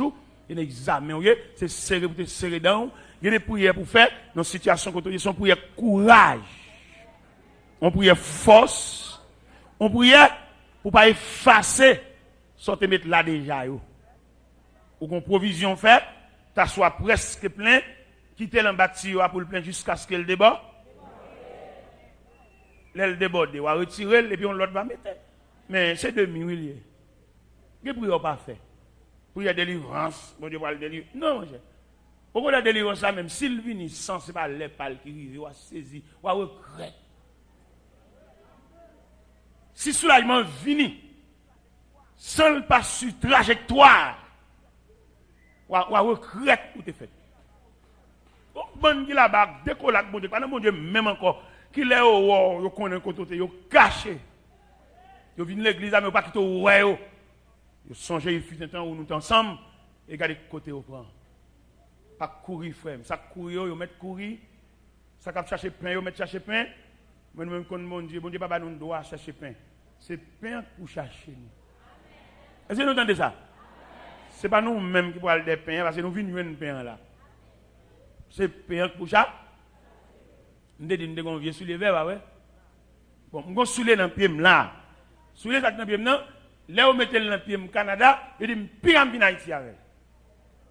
il y a un examen, c'est serré pour te serrer dans. Il y a des prières pour faire, dans une situation quand on dit, on prière courage. On prière force. On prière pour ne pas effacer ce que mettre là déjà. Ou qu'on provision fait, tu sois presque plein, quitter l'embâtiment pour le plein jusqu'à ce qu'elle déborde. Elle déborde, on va retirer, et puis on l'autre va mettre. Mais c'est demi-millier. Qu'est-ce que vous pas fait? Pour la délivrance, bon Dieu va le délivrer. Non, mon cher. Pourquoi la délivrance, ça même, s'il vient sans, ce n'est pas les pales qui arrivent, on va saisir, on va regretter. Si soulagement vient, sans le pas sur trajectoire, on va regretter où tu fait. Bon, qui là-bas, décollage, bon Dieu, pas bon Dieu, même encore, qui est au haut, il connaît côté, il caché. Il vient l'église, mais pas quitter au haut. Il songe, il fut un temps où nous sommes ensemble, et regardez côté au prend. Pas courir, frère. Ça courir, ils mettent courir. Ça cap chercher pain, ils mettent chercher pain. Moi, même quand mon Dieu, papa nous doit chercher pain. C'est pain pour chercher nous. Est-ce que vous entendez ça? Ce n'est pas nous-mêmes qui pouvons aller des pains, parce que nous venons de pain là. C'est pain pour chercher. Nous avons vieux sous les verres, ouais. Bon, nous avons soulé dans le pied là. Soulé ça dans le pied là. Là, on mettait dans le pied au Canada, et dit, pire en Haïti avec.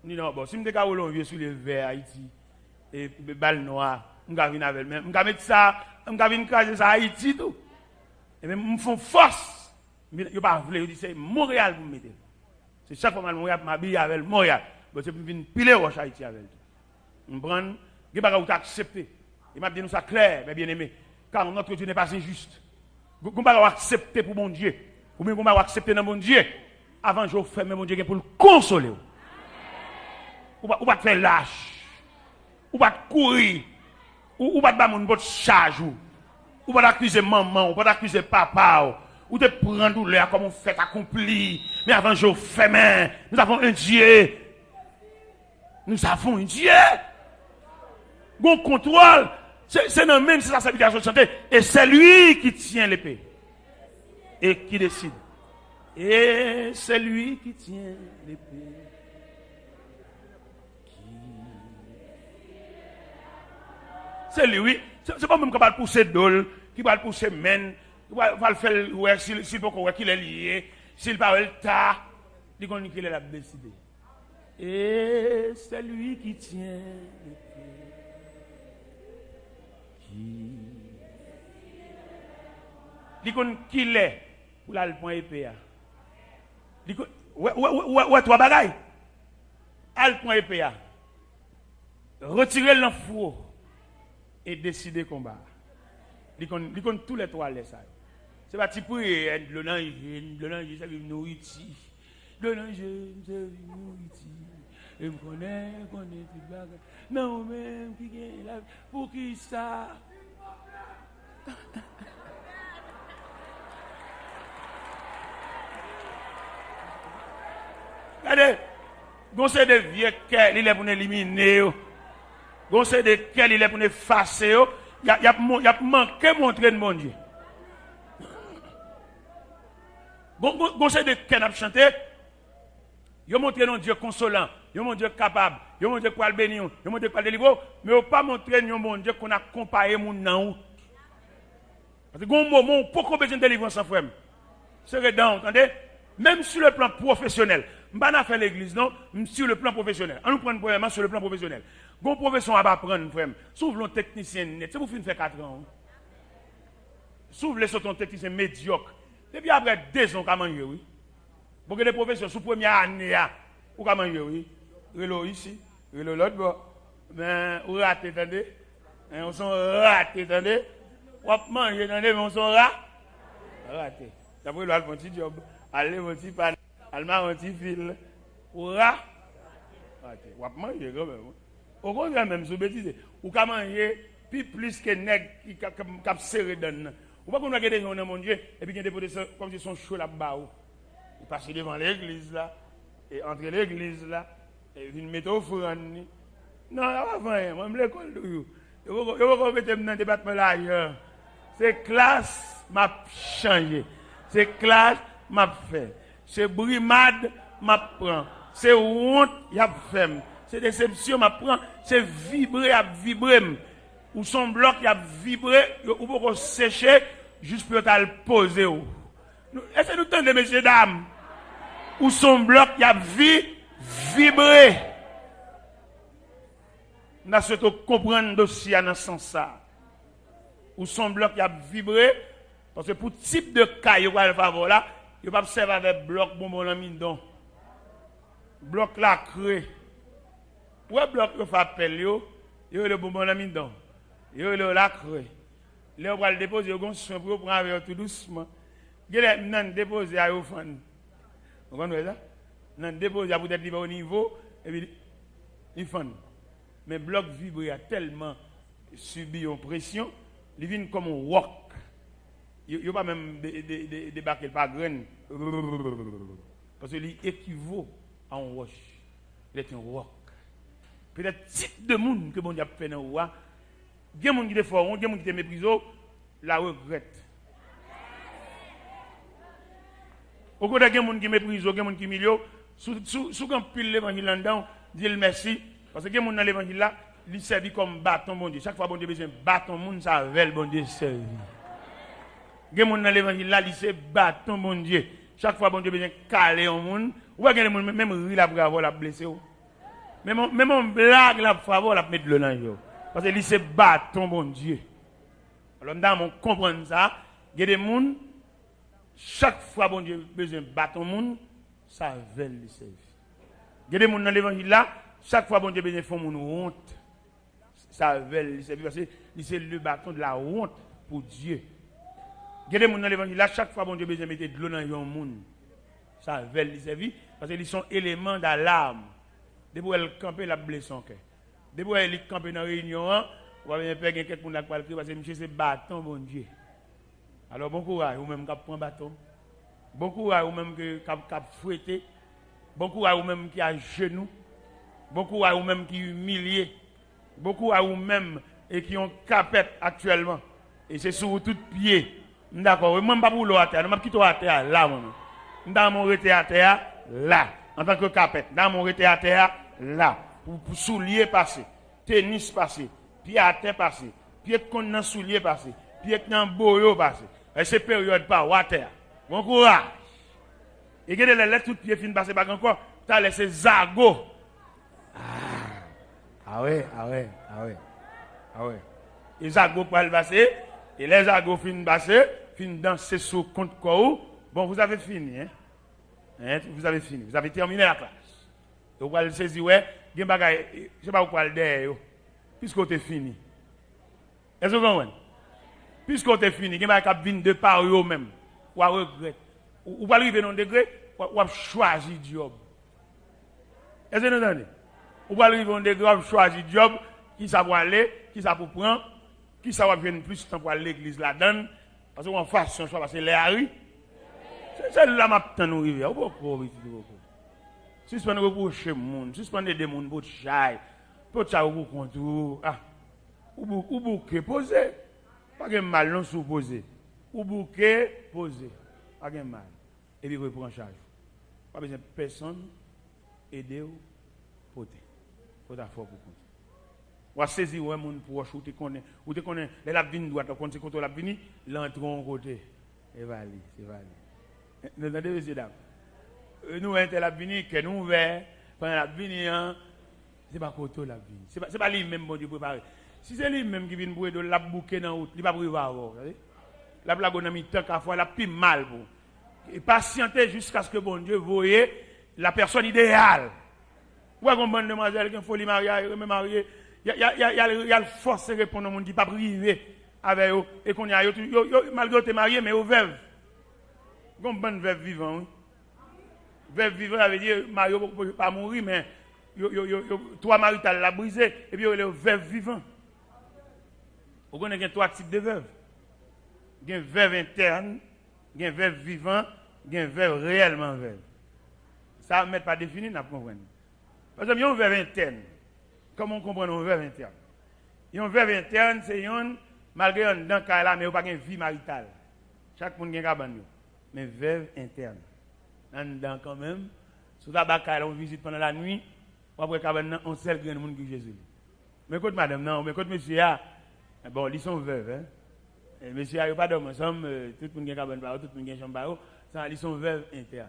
On dit non, bon, si je me dis vieux sous les verres Haïti, et balle noire, je vais venir avec même. Je vais mettre ça, je vais venir craser ça à Haïti tout. Et même, je me fais force. Je ne vais pas vouloir, je dis, c'est Montréal pour me mettre. C'est chaque fois que je m'habille avec Montréal. Bon, c'est pour venir piler roche Haïti avec. Je prends, je ne vais pas accepter. Il m'a dit nous ça clair, mes bien-aimés. Car notre Dieu n'est pas injuste. Vous ne pouvez pas accepter pour mon Dieu. Ou bien vous m'avez accepté dans mon Dieu. Avant je fais mon Dieu pour le consoler. Ou pas te faire lâche. Ou pas te courir. Ou pas te battre mon charge. Ou pas d'accuser maman, ou pas d'accuser papa, ou de prendre douleur comme on fait accompli. Mais avant je fais main, nous avons un Dieu. Nous avons un Dieu. Bon contrôle. C'est non même si ça s'applique à chanter. Et c'est lui qui tient l'épée. Et qui décide. Et c'est lui qui tient l'épée. C'est lui. C'est pas même qui va le pousser dol, qui va le pousser men, qui va le faire ouais, s'il peut qu'il est lié, s'il pas le tas, il dit qu'il est la décidé. Et c'est lui qui tient l'épée. Il dit qu'il est pour la point épée. Il dit ouais toi bagaille. Al point épée. Retirer l'enfour et décider combat. Il dit tous les trois les ça. C'est pas type le linge ça vient nous ici. Le linge ça vient nous ici. Et me connaît toute bagarre. Non même qui gagne là pour qui ça? Regardez, conseil de vieux cœur, il est pour nous éliminer. Conseil de cœur, il est pour nous effacer. Il y a manqué montrer de mon Dieu. Conseil de cœur, n'a chanté. Il a montré un Dieu consolant, il a montré Dieu capable, il a montré quoi le bénir, il a montré quoi le délivrer, mais il n'a pas montré un bon Dieu qu'on a comparé mon nom. Parce que un moment, pourquoi besoin de délivrance sans frère? C'est redondant, entendez? Même sur le plan professionnel, je ne vais pas faire l'église, non, sur le plan professionnel. On nous prend premièrement sur le plan professionnel. Bon profession à apprendre, frère. S'ouvre un technicien net, c'est vous finissez faire 4 ans. S'ouvre les autres techniciens médiocres. Depuis après 2 ans, comment manger, oui? Pour que les professeurs, sous première année, ou comment manger, oui? Relo ici, relo l'autre bord. Ben, ou raté, attendez? On sont ratés, attendez? Ou manger, attendez, mais on sont ratés. D'après le un petit job. Allez, mon petit pan, allez, mon petit fil. Ou raté. Ou manger, quand même. Au contraire, même, sous bêtise, ou comment manger, puis plus que nègre qui a serré dans. Ou pas qu'on a regardé mon Dieu, et puis il y a des potes comme si son chaud là-bas. Il passe devant l'église là, et entre l'église là, et il met offrande. Non, avant, moi, je l'école de vous. Je vais mettre dans le département là ailleurs. C'est classe, m'a changé. C'est classe, m'a fait. C'est brimade, m'a prend. C'est honte, y a fait. C'est déception, m'a prend. C'est vibrer, à vibrer. Ou son bloc, y a vibré, ou pour sécher, juste pour le poser. Est-ce que nous tendez, messieurs, dames? Ou son bloc, y a vibré. Nous avons comprendre le dossier dans ce sens. Ou son bloc, y a vibré. Parce que pour type de cas, il y a le favor là, il ne peut pas servir avec bloc bonbon dans le bloc là, crée. Ou bloc, il fait appel, il y a le bonbon dans le il y a le crée. Là, on va le déposer, on va le prendre avec tout doucement. Il y a le déposer à l'offrande. Vous comprenez ça? Non, déposer à peut-être au niveau, et puis il fait. Mais le bloc vibre a tellement subi une pression, il vient comme un rock. Il n'y a pas même débarquer par graine. Parce qu'il équivaut à un roche. Il est un rock. Peut-être type de monde que bon Dieu a fait dans le roi. Il y a des gens qui sont forts, il y a des gens qui sont méprisés, la regrette. Au côté il y a des gens qui méprisent, il y a des gens qui milieu. Sous quand pile l'évangile là-dedans, dit merci. Parce que les gens dans l'évangile là, ils servent comme bâton bon Dieu. Chaque fois bon Dieu besoin bâton monde, ça veut bon Dieu servir. Les gens dans l'évangile là, ils servent bâton bon Dieu. Chaque fois bon Dieu besoin caler un monde. Ou bien les gens même rire la bravo la blessé. Même on blague la bravo la mettre le linge. Parce que c'est bâton bon Dieu. Alors nous on comprend ça. Il y a des gens chaque fois bon Dieu besoin bâton monde, ça veut le servir. Il y a des gens dans l'évangile là, chaque fois bon Dieu besoin faire mon honte, ça veut le servir parce que c'est le bâton de la honte pour Dieu. Il y a des gens dans l'évangile là, chaque fois bon Dieu besoin mettre de l'eau dans un monde, ça veut le servir parce qu'ils sont éléments d'alarme. Depuis qu'elle campe la blesse son cœur. Depuis qu'elle campe dans la réunion, Ou bien père quelqu'un qui n'a pas crier parce que monsieur c'est bâton bon Dieu. Alors bon courage ou même qui prend bâton. Bon courage ou même qui fouetté. Bon courage ou même qui a genoux. Bon courage ou même qui humilié. Bon courage ou même et qui ont capette actuellement. Et c'est sur tout pied. D'accord, moi pas pour l'eau à terre, je quitte à terre là moi. Dans mon rete à terre là en tant que capette. Dans mon rete à terre là pour soulier passer, tennis passer, pied à terre passer, pied qu'on dans soulier passer, pied dans boyo passer. Et c'est période pas water. Bon courage. Et que les lettres tout pied fin passer pas encore, tu as laissé zago. Ah ouais. Et zago pour le passer, et les zago fin passer, fin danser sur compte quoi. Bon, vous avez fini vous avez fini, vous avez terminé la classe. Vous allez saisir ouais, gen bagay, je sais pas pourquoi le derrière puisque vous avez fini. Est-ce que vous comprenez? Puisque vous avez fini, gen bagay qui vient de par eux même. Ou à regret. Ou pas arriver dans un degré, ou à choisir job. Est-ce que vous entendez? Ou pas arriver dans un degré, ou à choisir job, qui ça va aller, qui ça pour prendre, qui ça va venir plus de temps pour l'église là-dedans. Parce qu'on façon choix, parce que les Harry, c'est là que nous arrivons. Suspendre reprocher monde, suspendre des monde pour chai, pour ça vous contour. Ah, ou bouquet poser, pas de mal non sous poser. Ou bouquet poser, pas de mal. Et puis vous prenez charge. Pas besoin de personne aider ou porter. Faut faire pour compte. Ou saisir un monde proche ou te connais les la vini droite quand c'est contre la vini l'entron côté. Et vali, c'est vali. Nous entendez monsieur dame. Nous la vini que nous ouvert pendant la vini c'est pas côté la vini. C'est pas lui même bon Dieu préparé. Si c'est lui même qui vient pour de la bouquet dans route, il pas prévoir, vous savez. La blague on a mis tant qu'à fois la plus mal pour. Et patienter jusqu'à ce que bon Dieu voyez la personne idéale. Ou à une bonne demoiselle qui a folie mariée, mariée. Il y a le force de répondre au monde qui n'est pas privé avec eux. Et qu'on y a, malgré que tu es marié, mais au veuve. Une bonne veuve vivant. Veuve vivant, ça veut dire, Mario ne peut pas mourir, mais toi, marital l'a brisé, et puis il y a le veuve vivant. Vous connaissez trois types de veuves. Il y a une veuve interne, il y a une veuve vivant, il y a une veuve réellement veuve. Ça ne met pas défini, nous comprenons. Par exemple, il y a une veuve interne. Comment on comprend une veuve interne? Une veuve interne, c'est une, malgré un dans là, mais il n'y a pas de vie maritale. Chaque monde a un cabane. Mais veuve interne. Dans quand même, sous la bataille, on visite pendant la nuit, on après cabane, on sait le grand monde qui Jésus. Mais écoute madame, non, mais écoute monsieur, bon, ils sont veuves. Hein? Et monsieur, il n'y a pas d'homme ensemble, tout le monde a un cabane, tout le monde a une chambre, ils sont veuves internes.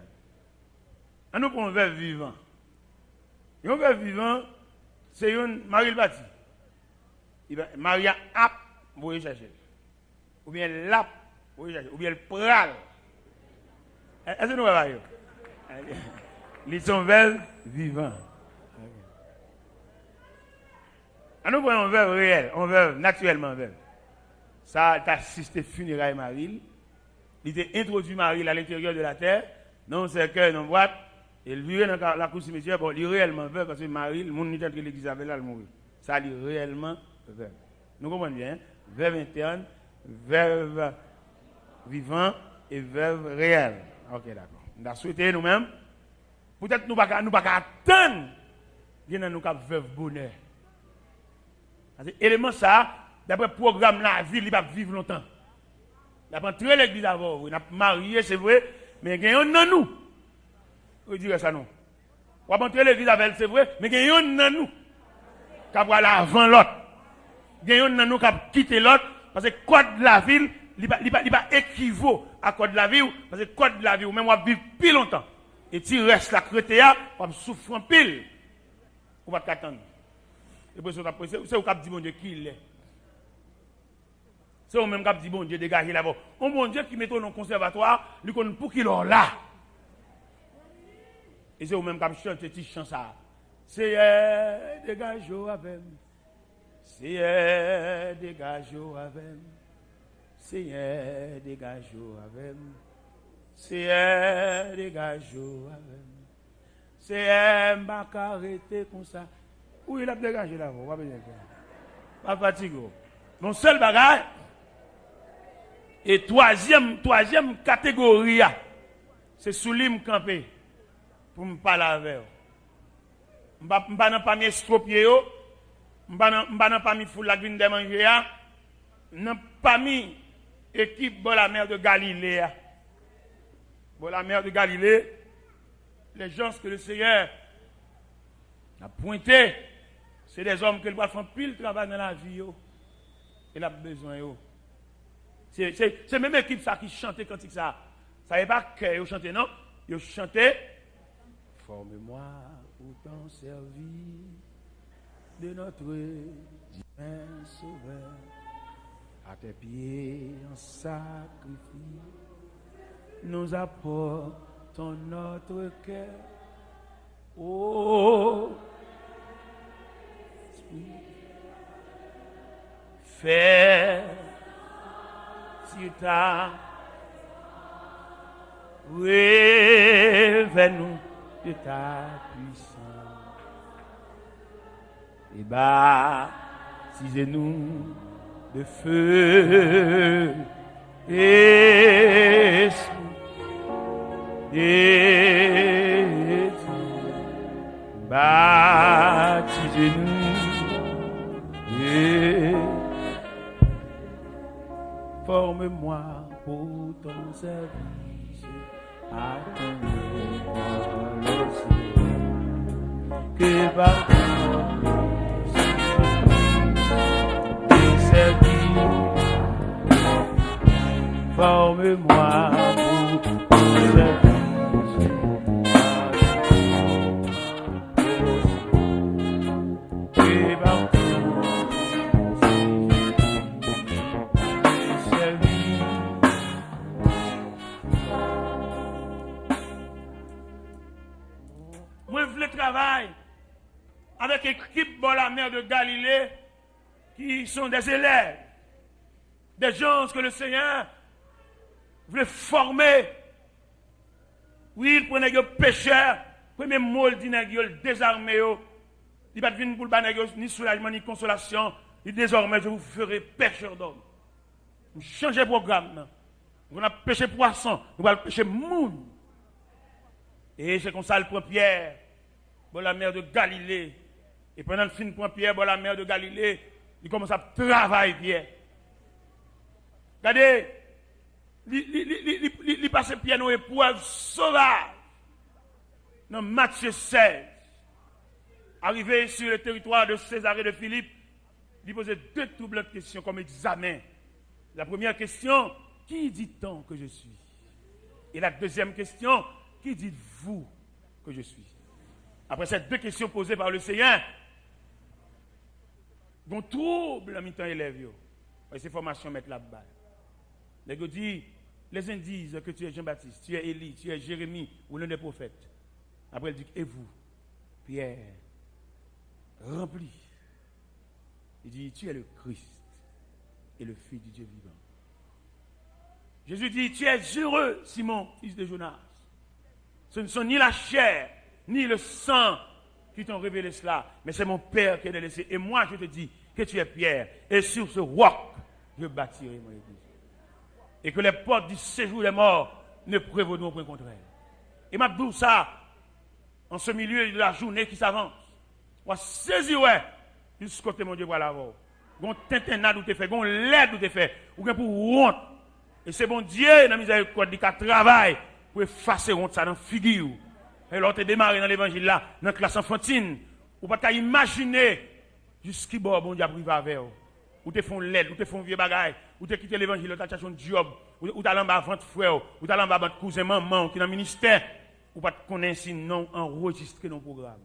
On nous prend un veuve vivant. Un veuve vivant, c'est une Marie le bâti. Maria App, vous voyez chercher. Ou bien l'App, vous voyez chercher. Ou bien le Pral. Est-ce que nous voyons? Ils sont veuves vivants. Nous prenons un veuve réel, un veuve naturellement veuve. Ça a assisté funérailles Marie. Il a introduit Marie à l'intérieur de la terre, dans un cercueil, dans une boîte. Et il vivait dans la cour cimetière, bon, il est réellement veuve parce que Marie, le monde qui est entre l'église avec elle, elle mourit. Ça, il est réellement veuve. Nous comprenons bien, veuve interne, veuve vivant et veuve réelle. Ok, d'accord. Nous avons souhaité nous-mêmes, peut-être nous ne pouvons pas attendre qu'il y ait nous veuve bonheur. Élément ça, d'après le programme la vie, il va vivre longtemps. D'après très l'église avant, on a marié, c'est vrai, mais il y a un dans nous. Vous direz ça non. On va entrer l'église avec elle, c'est vrai, mais il y a un dans nous. Qui va aller avant l'autre. Il y a un dans nous qui va quitter l'autre, parce que le code de la ville, il va équivaut à code de la vie, parce que le code de la vie, ou même on va vivre plus longtemps. Et si reste la crétéa, on va souffrir pile. On va t'attendre. Et puis c'est au cap dit bon Dieu qui il est. C'est au même cap dit bon Dieu dégagez là-bas. Un bon Dieu qui met dans le conservatoire, lui connaît pour qu'il est là. Et c'est au même cap chanter petit chant ça. C'est dégage avec. C'est dégage avec. C'est dégage avec. C'est dégage avec. C'est m'a arrêté comme ça. Où il a dégagé là-bas? Pas fatigué. Mon seul bagage. Et troisième catégorie, c'est sous lui me camper pour me parler avec eux. Je ne vais pas m'estropier, je ne vais pas me foutre la grine de manger, je ne vais pas équipe de la mer de Galilée. Bon, la mer de Galilée, les gens que le Seigneur a pointé, c'est des hommes qui font pile travail dans la vie. Il a besoin. C'est même équipe ça qui chantait quand ça. Ça n'est pas que vous chantez, non? Vous chantez. Forme-moi pour t'en servir de notre divin Sauveur. À tes pieds en sacrifice, nous apportons notre cœur. Oh, fais sur ta révèle-nous de ta puissance et baptisez-nous de feu et baptisez-nous et forme-moi pour ton service à ton nom que par forme-moi pour ton service. Et par ton service. Moi, je veux travailler avec l'équipe de la mer de Galilée qui sont des élèves, des gens que le Seigneur voulait former. Oui, il prenait des pécheurs, premier mot, il dit le désarmé. Il ne va pas venir pour le ni soulagement, ni consolation. Et désormais, je vous ferai pécheur d'hommes. Vous changez le programme. Vous allez pêcher poisson, vous allez pêcher moun. Et c'est comme ça le prend Pierre, dans la mer de Galilée. Et pendant le fin de Pierre, dans la mer de Galilée, il commence à travailler Pierre. Regardez, il passe Pierre dans l'épreuve sauvage. Dans Matthieu 16, arrivé sur le territoire de Césarée de Philippe, il posait deux doubles questions comme examen. La première question, qui dit-on que je suis? Et la deuxième question, qui dites-vous que je suis? Après ces deux questions posées par le Seigneur, on trouble en mi-temps élève. Et ces formations mettent la balle. Les gens disent, les uns disent que tu es Jean-Baptiste, tu es Élie, tu es Jérémie ou l'un des prophètes. Après, il dit, et vous, Pierre, rempli. Il dit, tu es le Christ et le Fils du Dieu vivant. Jésus dit, tu es heureux, Simon, fils de Jonas. Ce ne sont ni la chair, ni le sang qui t'ont révélé cela, mais c'est mon Père qui t'a laissé. Et moi, je te dis que tu es Pierre, et sur ce roc, je bâtirai mon église. Et que les portes du séjour des morts ne prévaudront point contre elle. Et m'a dit ça, en ce milieu de la journée qui s'avance. On va saisir, jusqu'au côté mon Dieu, voilà. On tintinade où tu fait, on l'aide où tu fait, ou bien pour honte. Et c'est bon Dieu, dans la miséricorde, qui travaille pour effacer honte ça dans la figure. Et l'autre démarré dans l'évangile là, dans la classe enfantine, ou pas imaginer jusqu'à bon Dieu arrive avec vous. Ou te font l'aide, ou te font vieux bagaille, ou te quitter l'évangile, ou te cherché un job, ou t'as l'embas avant frère, ou t'as l'embas votre cousin maman qui est dans le ministère, ou pas te connaître si non enregistré dans le programme.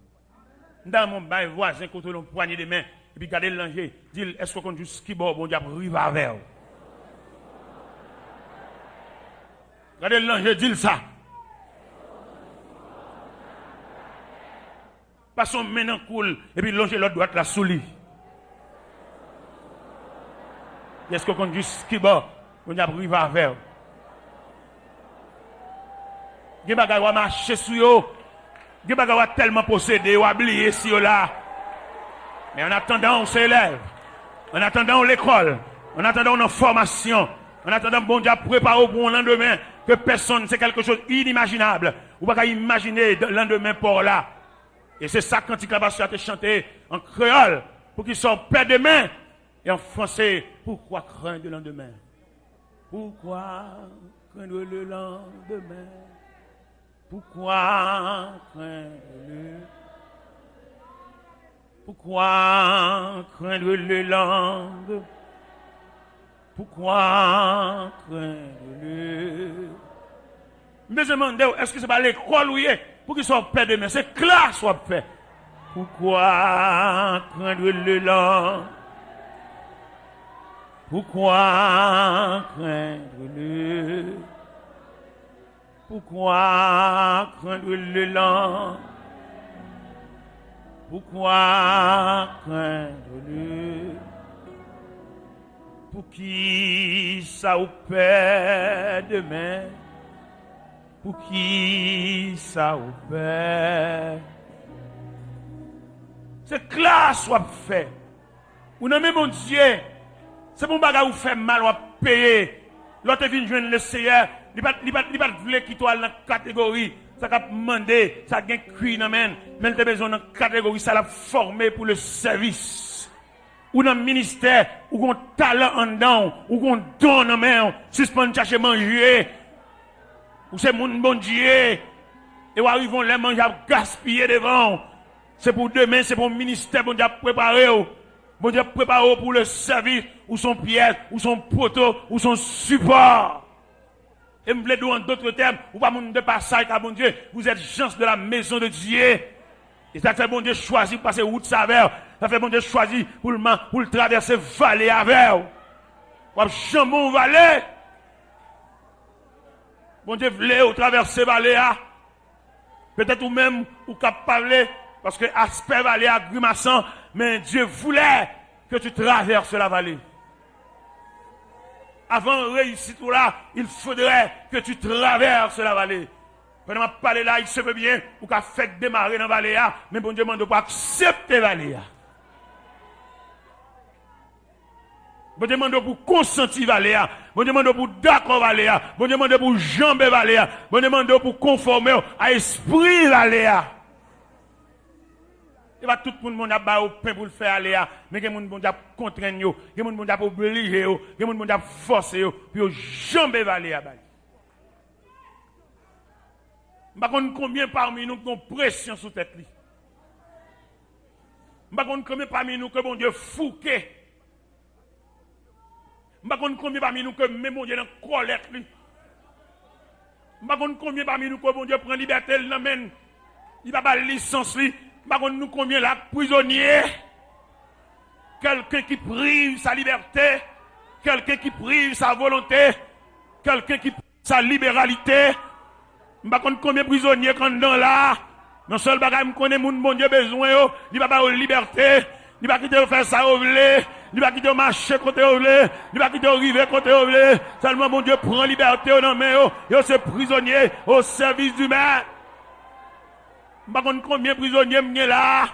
Dans mon bail voisin, quand on poignée de main, et puis garder le langer, dit est-ce qu'on compte jusqu'à bon Dieu arrive avec vous. Regardez le langer, dit ça. Passons maintenant cool, et puis longer l'autre droite la sous lui. Est-ce qu'on compte jusqu'à bon, on a arrivé à vers. Il y a des gens qui marchent sur eux. Il y a des gens tellement possédés, ou oubliés si là. Mais en attendant, on s'élève. En attendant l'école, en attendant nos formations, en attendant bon Dieu préparer pour un lendemain, que personne, c'est quelque chose d'inimaginable. Vous ne pouvez pas imaginer le lendemain pour là. Et c'est ça quand il va chanter en créole, pour qu'ils soient paix demain, et en français, pourquoi craindre le lendemain? Pourquoi craindre le lendemain? Pourquoi craindre le... Pourquoi craindre le lendemain? Pourquoi craindre le... Mais je me demande, est-ce que c'est pas l'école où il est pour qu'il soit paix demain? C'est classe soit paix. Pourquoi craindre le lendemain? Pourquoi craindre le... Pourquoi craindre le lendemain? Pourquoi craindre le... Pour qui ça ou paix demain? Pour qui ça ou paix? C'est classe soit fait. Ou non mais mon Dieu, c'est bon bagage ou fait mal ou payer. L'autre vient joindre le Seigneur, il pas vle qui toi dans la catégorie, ça a demandé, ça a cuit dans men, mais il a besoin dans catégorie ça l'a formé pour le service. Ou dans le ministère, ou un talent en dedans, ou un don en main, suspend chercher manger. Ou c'est mon bon Dieu, et ou arrivons les manger à gaspiller devant. C'est pour demain, c'est pour le ministère, bon Dieu préparé. Bon Dieu préparé pour le service, ou son pièce, ou son poteau, ou son support. Et me voulez dire en d'autres termes, ou pas mon de passage, car bon Dieu, vous êtes gens de la maison de Dieu. Et ça fait bon Dieu choisir passer route saveur. Ça fait bon Dieu choisir pour le traverser vallée avec. Ou jambon vallée. Bon Dieu voulait traverser vallée. Peut-être ou même ou capable parler parce que aspect vallée à grimaçant, mais Dieu voulait que tu traverses la vallée. Avant de réussir tout là, il faudrait que tu traverses la vallée. Pendant que je parle là, il se peut bien ou qu'a fait démarrer dans la vallée, mais bon Dieu demande de pas accepter la vallée. Bon Dieu demande pour consentir la vallée. Bon Dieu demande pour d'accord la vallée. Bon Dieu demande pour jambe la vallée. Bon Dieu demande pour conformer à l'esprit la vallée. Et pas tout le monde a ba au pain pour le faire aller, mais il y a des gens qui contraignent, il y a des gens qui obligent, il y a des gens qui forcent, puis ils jamais valer à balle. Je ne sais pas combien parmi nous qui ont pression sous tête. Je ne sais pas combien parmi nous que bon Dieu fouquet. Je ne sais pas combien parmi nous que même bon Dieu dans colère. Je ne sais pas combien parmi nous que bon Dieu prend liberté, il n'amène, il va pas licence. Par contre, nous combien là prisonniers, quelqu'un qui prive sa liberté, quelqu'un qui prive sa volonté, quelqu'un qui prive sa libéralité. Par contre, combien prisonniers quand dans là, non seul bagage me connaît mon bon Dieu besoin yo, il va pas de liberté, il va quitter faire ça au vle, il va quitter marcher côté au vle, il va quitter arriver côté au vle. Seulement mon Dieu prend liberté dans main yo, c'est prisonnier au service du maître. Par contre, combien de prisonniers sont là?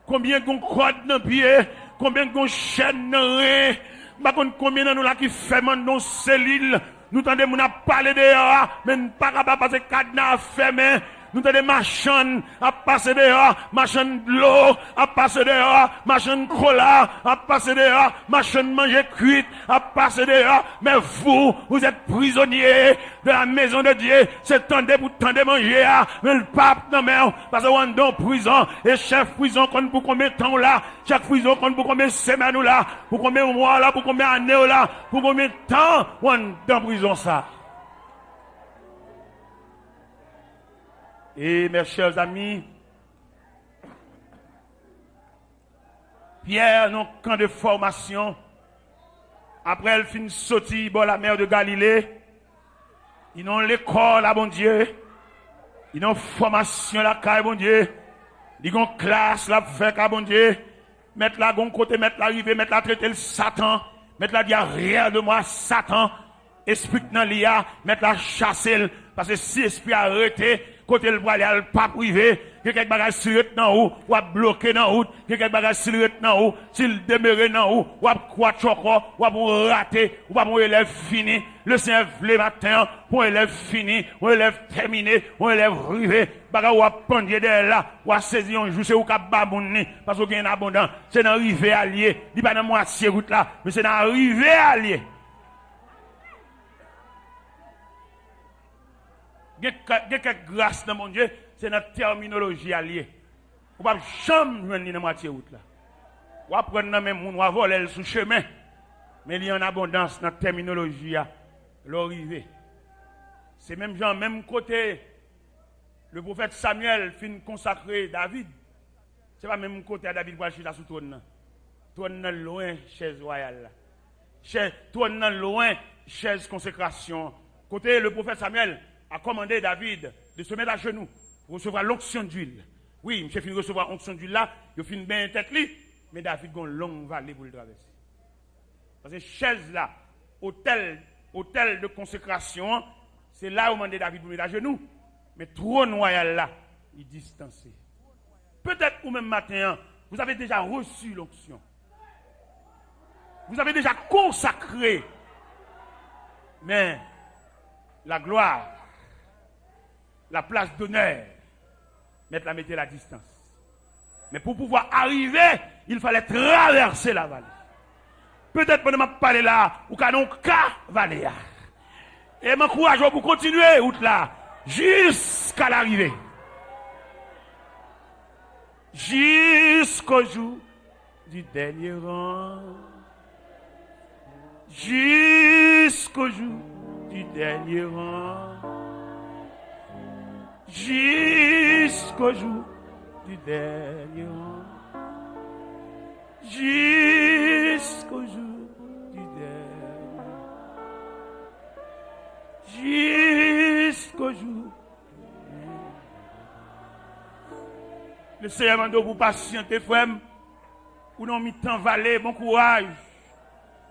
Combien de cordes dans le pied? Combien de chaînes dans le rein? Par contre, combien de nous là qui fait dans cellule? Nous tendons à parler dehors, mais nous ne pouvons pas passer cadenas fermé. Nous avons des machines à passer dehors, machines de l'eau à passer dehors, machines de cola à passer dehors, machines de manger cuite à passer dehors. Mais vous êtes prisonniers de la maison de Dieu. C'est temps de manger, mais le pape non mais parce que on est dans prison et chef prison compte pour combien de temps là, chaque prison compte pour combien de semaines là, pour combien de mois là, pour combien d'années là, pour combien de temps on est dans prison ça. Et mes chers amis, Pierre, dans le camp de formation, après elle finit sortir dans la mer de Galilée, ils ont l'école à bon Dieu, ils ont formation là, à bon Dieu, ils ont classe là, fait à bon Dieu, mettre là, gon côté, mettre là, arriver, mettre là, traiter le Satan, mettre là, dire rien de moi, Satan, esprit dans l'IA, mettre là, chasser, parce que si esprit arrêté, côté le voile, pas privé, quelques bagages silhouettes dans haut, ou à bloquer dans route, quelques bagages silhouettes dans haut, s'il demeure dans haut, ou à quoi choco, ou à rater, ou à mon élève fini, le Seigneur le matin, pour élève fini, ou élève terminé, ou élève rivé, bagage ou à prendre de là, ou à saisir un jour, c'est ou qu'à babouni, parce qu'il y a un abondant, c'est dans rivé allié, dit pas dans moitié route là, mais c'est dans rivé allié. Il y a quelques grâces dans mon Dieu, c'est notre terminologie alliée. On ne peut jamais venir dans la moitié route là. On va prendre dans même on va voler sous chemin. Mais il y a en abondance dans la terminologie à l'arrivée. C'est même genre, même côté, le prophète Samuel fin consacré David. C'est pas même côté à David pour acheter sous trône. Trône loin, chaise royale. Trône loin, chaise consécration. Côté le prophète Samuel a commandé David de se mettre à genoux pour recevoir l'onction d'huile. Oui, monsieur fin recevoir l'onction d'huile là, il fin bien tête li, mais David a une longue vallée pour le traverser. Parce que chaise là, hôtel de consécration, c'est là où on demande David pour mettre à genoux. Mais trône royal là, il est distancé. Peut-être ou même matin, vous avez déjà reçu l'onction. Vous avez déjà consacré. Mais la gloire, la place d'honneur, mettez la distance. Mais pour pouvoir arriver, il fallait traverser la vallée. Peut-être pendant que je parle là, ou canon vallée. Et je m'encourage pour continuer route là, jusqu'à l'arrivée. Jusqu'au jour du dernier rang. Jusqu'au jour du dernier rang. Jusqu'au jour du dernier rang. Jusqu'au jour du dernier rang. Jusqu'au jour. Le Seigneur m'a dit pour patienter, frère, ou non, mi-temps vallée, bon courage.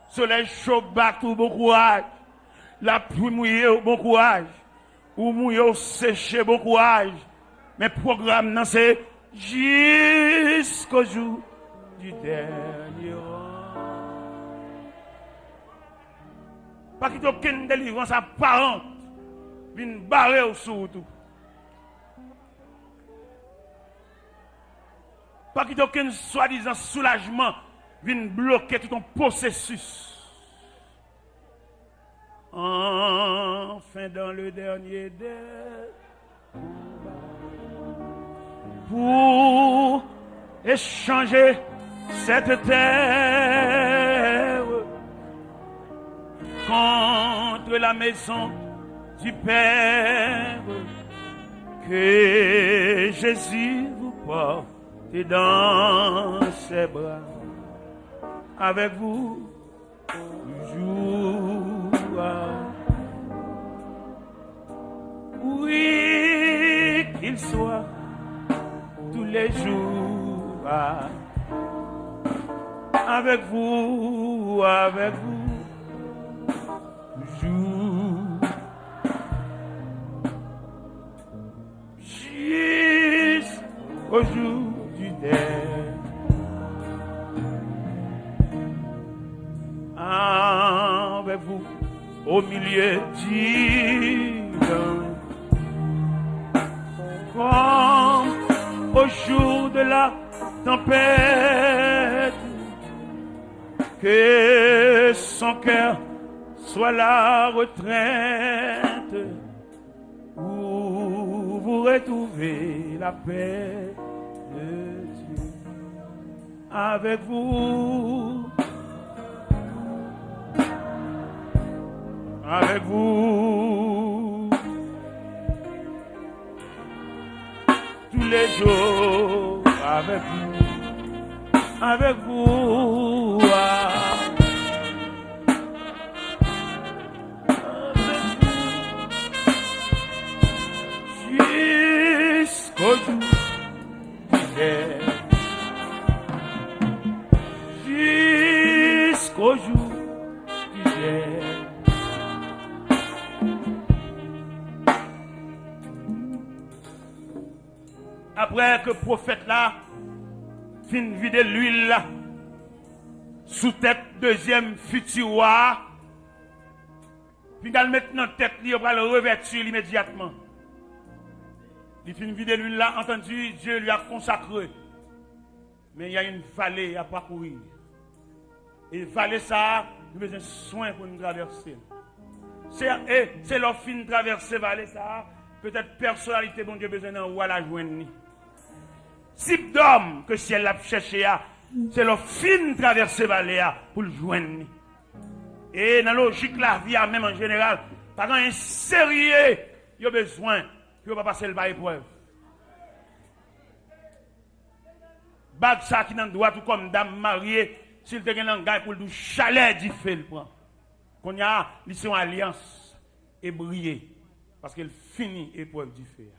Soleil chaud, bateau, bon courage. La pluie mouillée, bon courage. Ou mouillé, séché, bon courage. Mais programme, non, c'est jusqu'au jour du dernier rang. Pas qu'il y ait aucune délivrance apparente, une barrière sur tout. Pas qu'il y ait aucun soi-disant soulagement, vienne bloquer tout ton processus. Enfin, dans le dernier des pour échanger cette terre contre la maison du Père, que Jésus vous porte dans ses bras, avec vous toujours. Oui, qu'il soit tous les jours avec vous, toujours, jusqu'au jour du dernier. Avec vous, au milieu du vent, comme au jour de la tempête, que son cœur soit la retraite, où vous retrouvez la paix de Dieu. Avec vous, avec vous, tous les jours, avec vous, jusqu'au jour du dernier, jusqu'au jour du dernier. Après que le prophète là, fin vider l'huile là, sous tête deuxième futur, puis il mettre dans tête, il va le revêtir immédiatement. Il finit de vider l'huile là, entendu, Dieu lui a consacré. Mais il y a une vallée à parcourir. Et vallée ça, nous avons besoin de soin pour nous traverser. C'est leur fin de traverser vallée ça, peut-être personnalité, bon Dieu, besoin d'en à la joindre. Type d'homme que si elle a cherché, c'est leur fin de traverser vallée pour le joindre. Et dans la logique la vie, même en général, par un sérieux, il y a besoin. Il ne va pas passer le épreuve. Bag ça qui dans droit tout comme dame mariée, s'il te gagne un gars pour le chalet du fait le prend. Qu'on y a mission alliance et briller parce qu'elle finit épreuve du fait.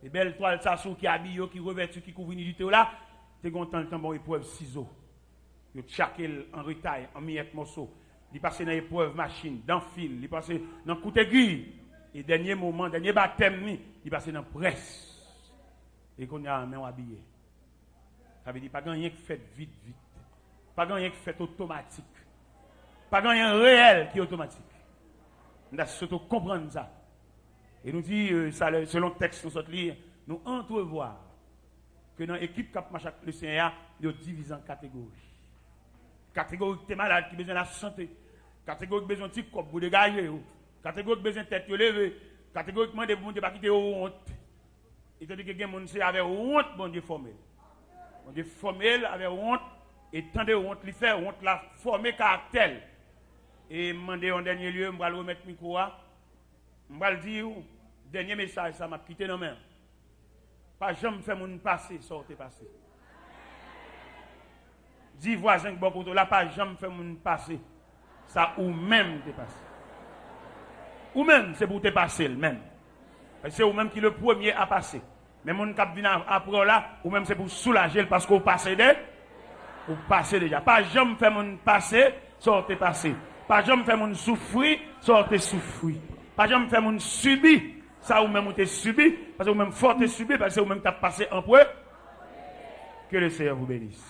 Et belle toile ça sous qui habille qui revêtu qui couvre du thé là, t'es content le temps bon épreuve ciseaux. Yo chaque en retail en miettes morceaux. Il passe dans épreuve machine, dans fil, il passe dans coup d'aiguille. Et dernier moment, dernier baptême, il passe dans presse. Et qu'on a un main habillé. Ça veut dire pas rien qui fait vite. Pas rien qui fait automatique. Pas rien réel qui est automatique. Nous devons surtout comprendre ça. Et nous dit, selon le texte, nous lire, nous entrevoir que dans l'équipe qui marche avec le Seigneur, nous divisons en catégories. Catégorie qui est malade, qui a besoin de la santé. Catégorie qui a besoin de petit corps pour dégager. Catégorie qui a besoin de tête levée. Catégorie qui demande de ne pas quitter honte. Et tandis que les gens avec honte, bon Dieu formé. Bon Dieu formé avec honte. Et tant de honte, il fait honte, la former caractère. Et demander en dernier lieu, je vais remettre le micro. Je vais dire, dernier message, ça m'a quitté dans main. Pas jamais faire mon passé, sortez passé. Dis voisin que bon là, pas jamais faire mon passé. Ça ou même dépassé. Ou même, c'est pour te passer le même. C'est ou même qui est le premier à passer. Mais mon cap vient après là, ou même c'est pour soulager parce qu'on passe déjà. Ou passer déjà. Pas jamais faire mon passé, sortez passé. Pas jamais faire mon souffrir, sortez souffrir. Pas jamais faire mon subir, ça ou même ou te subi, parce que ou même fort te subi, parce que ou même t'as passé en preuve. Que le Seigneur vous bénisse.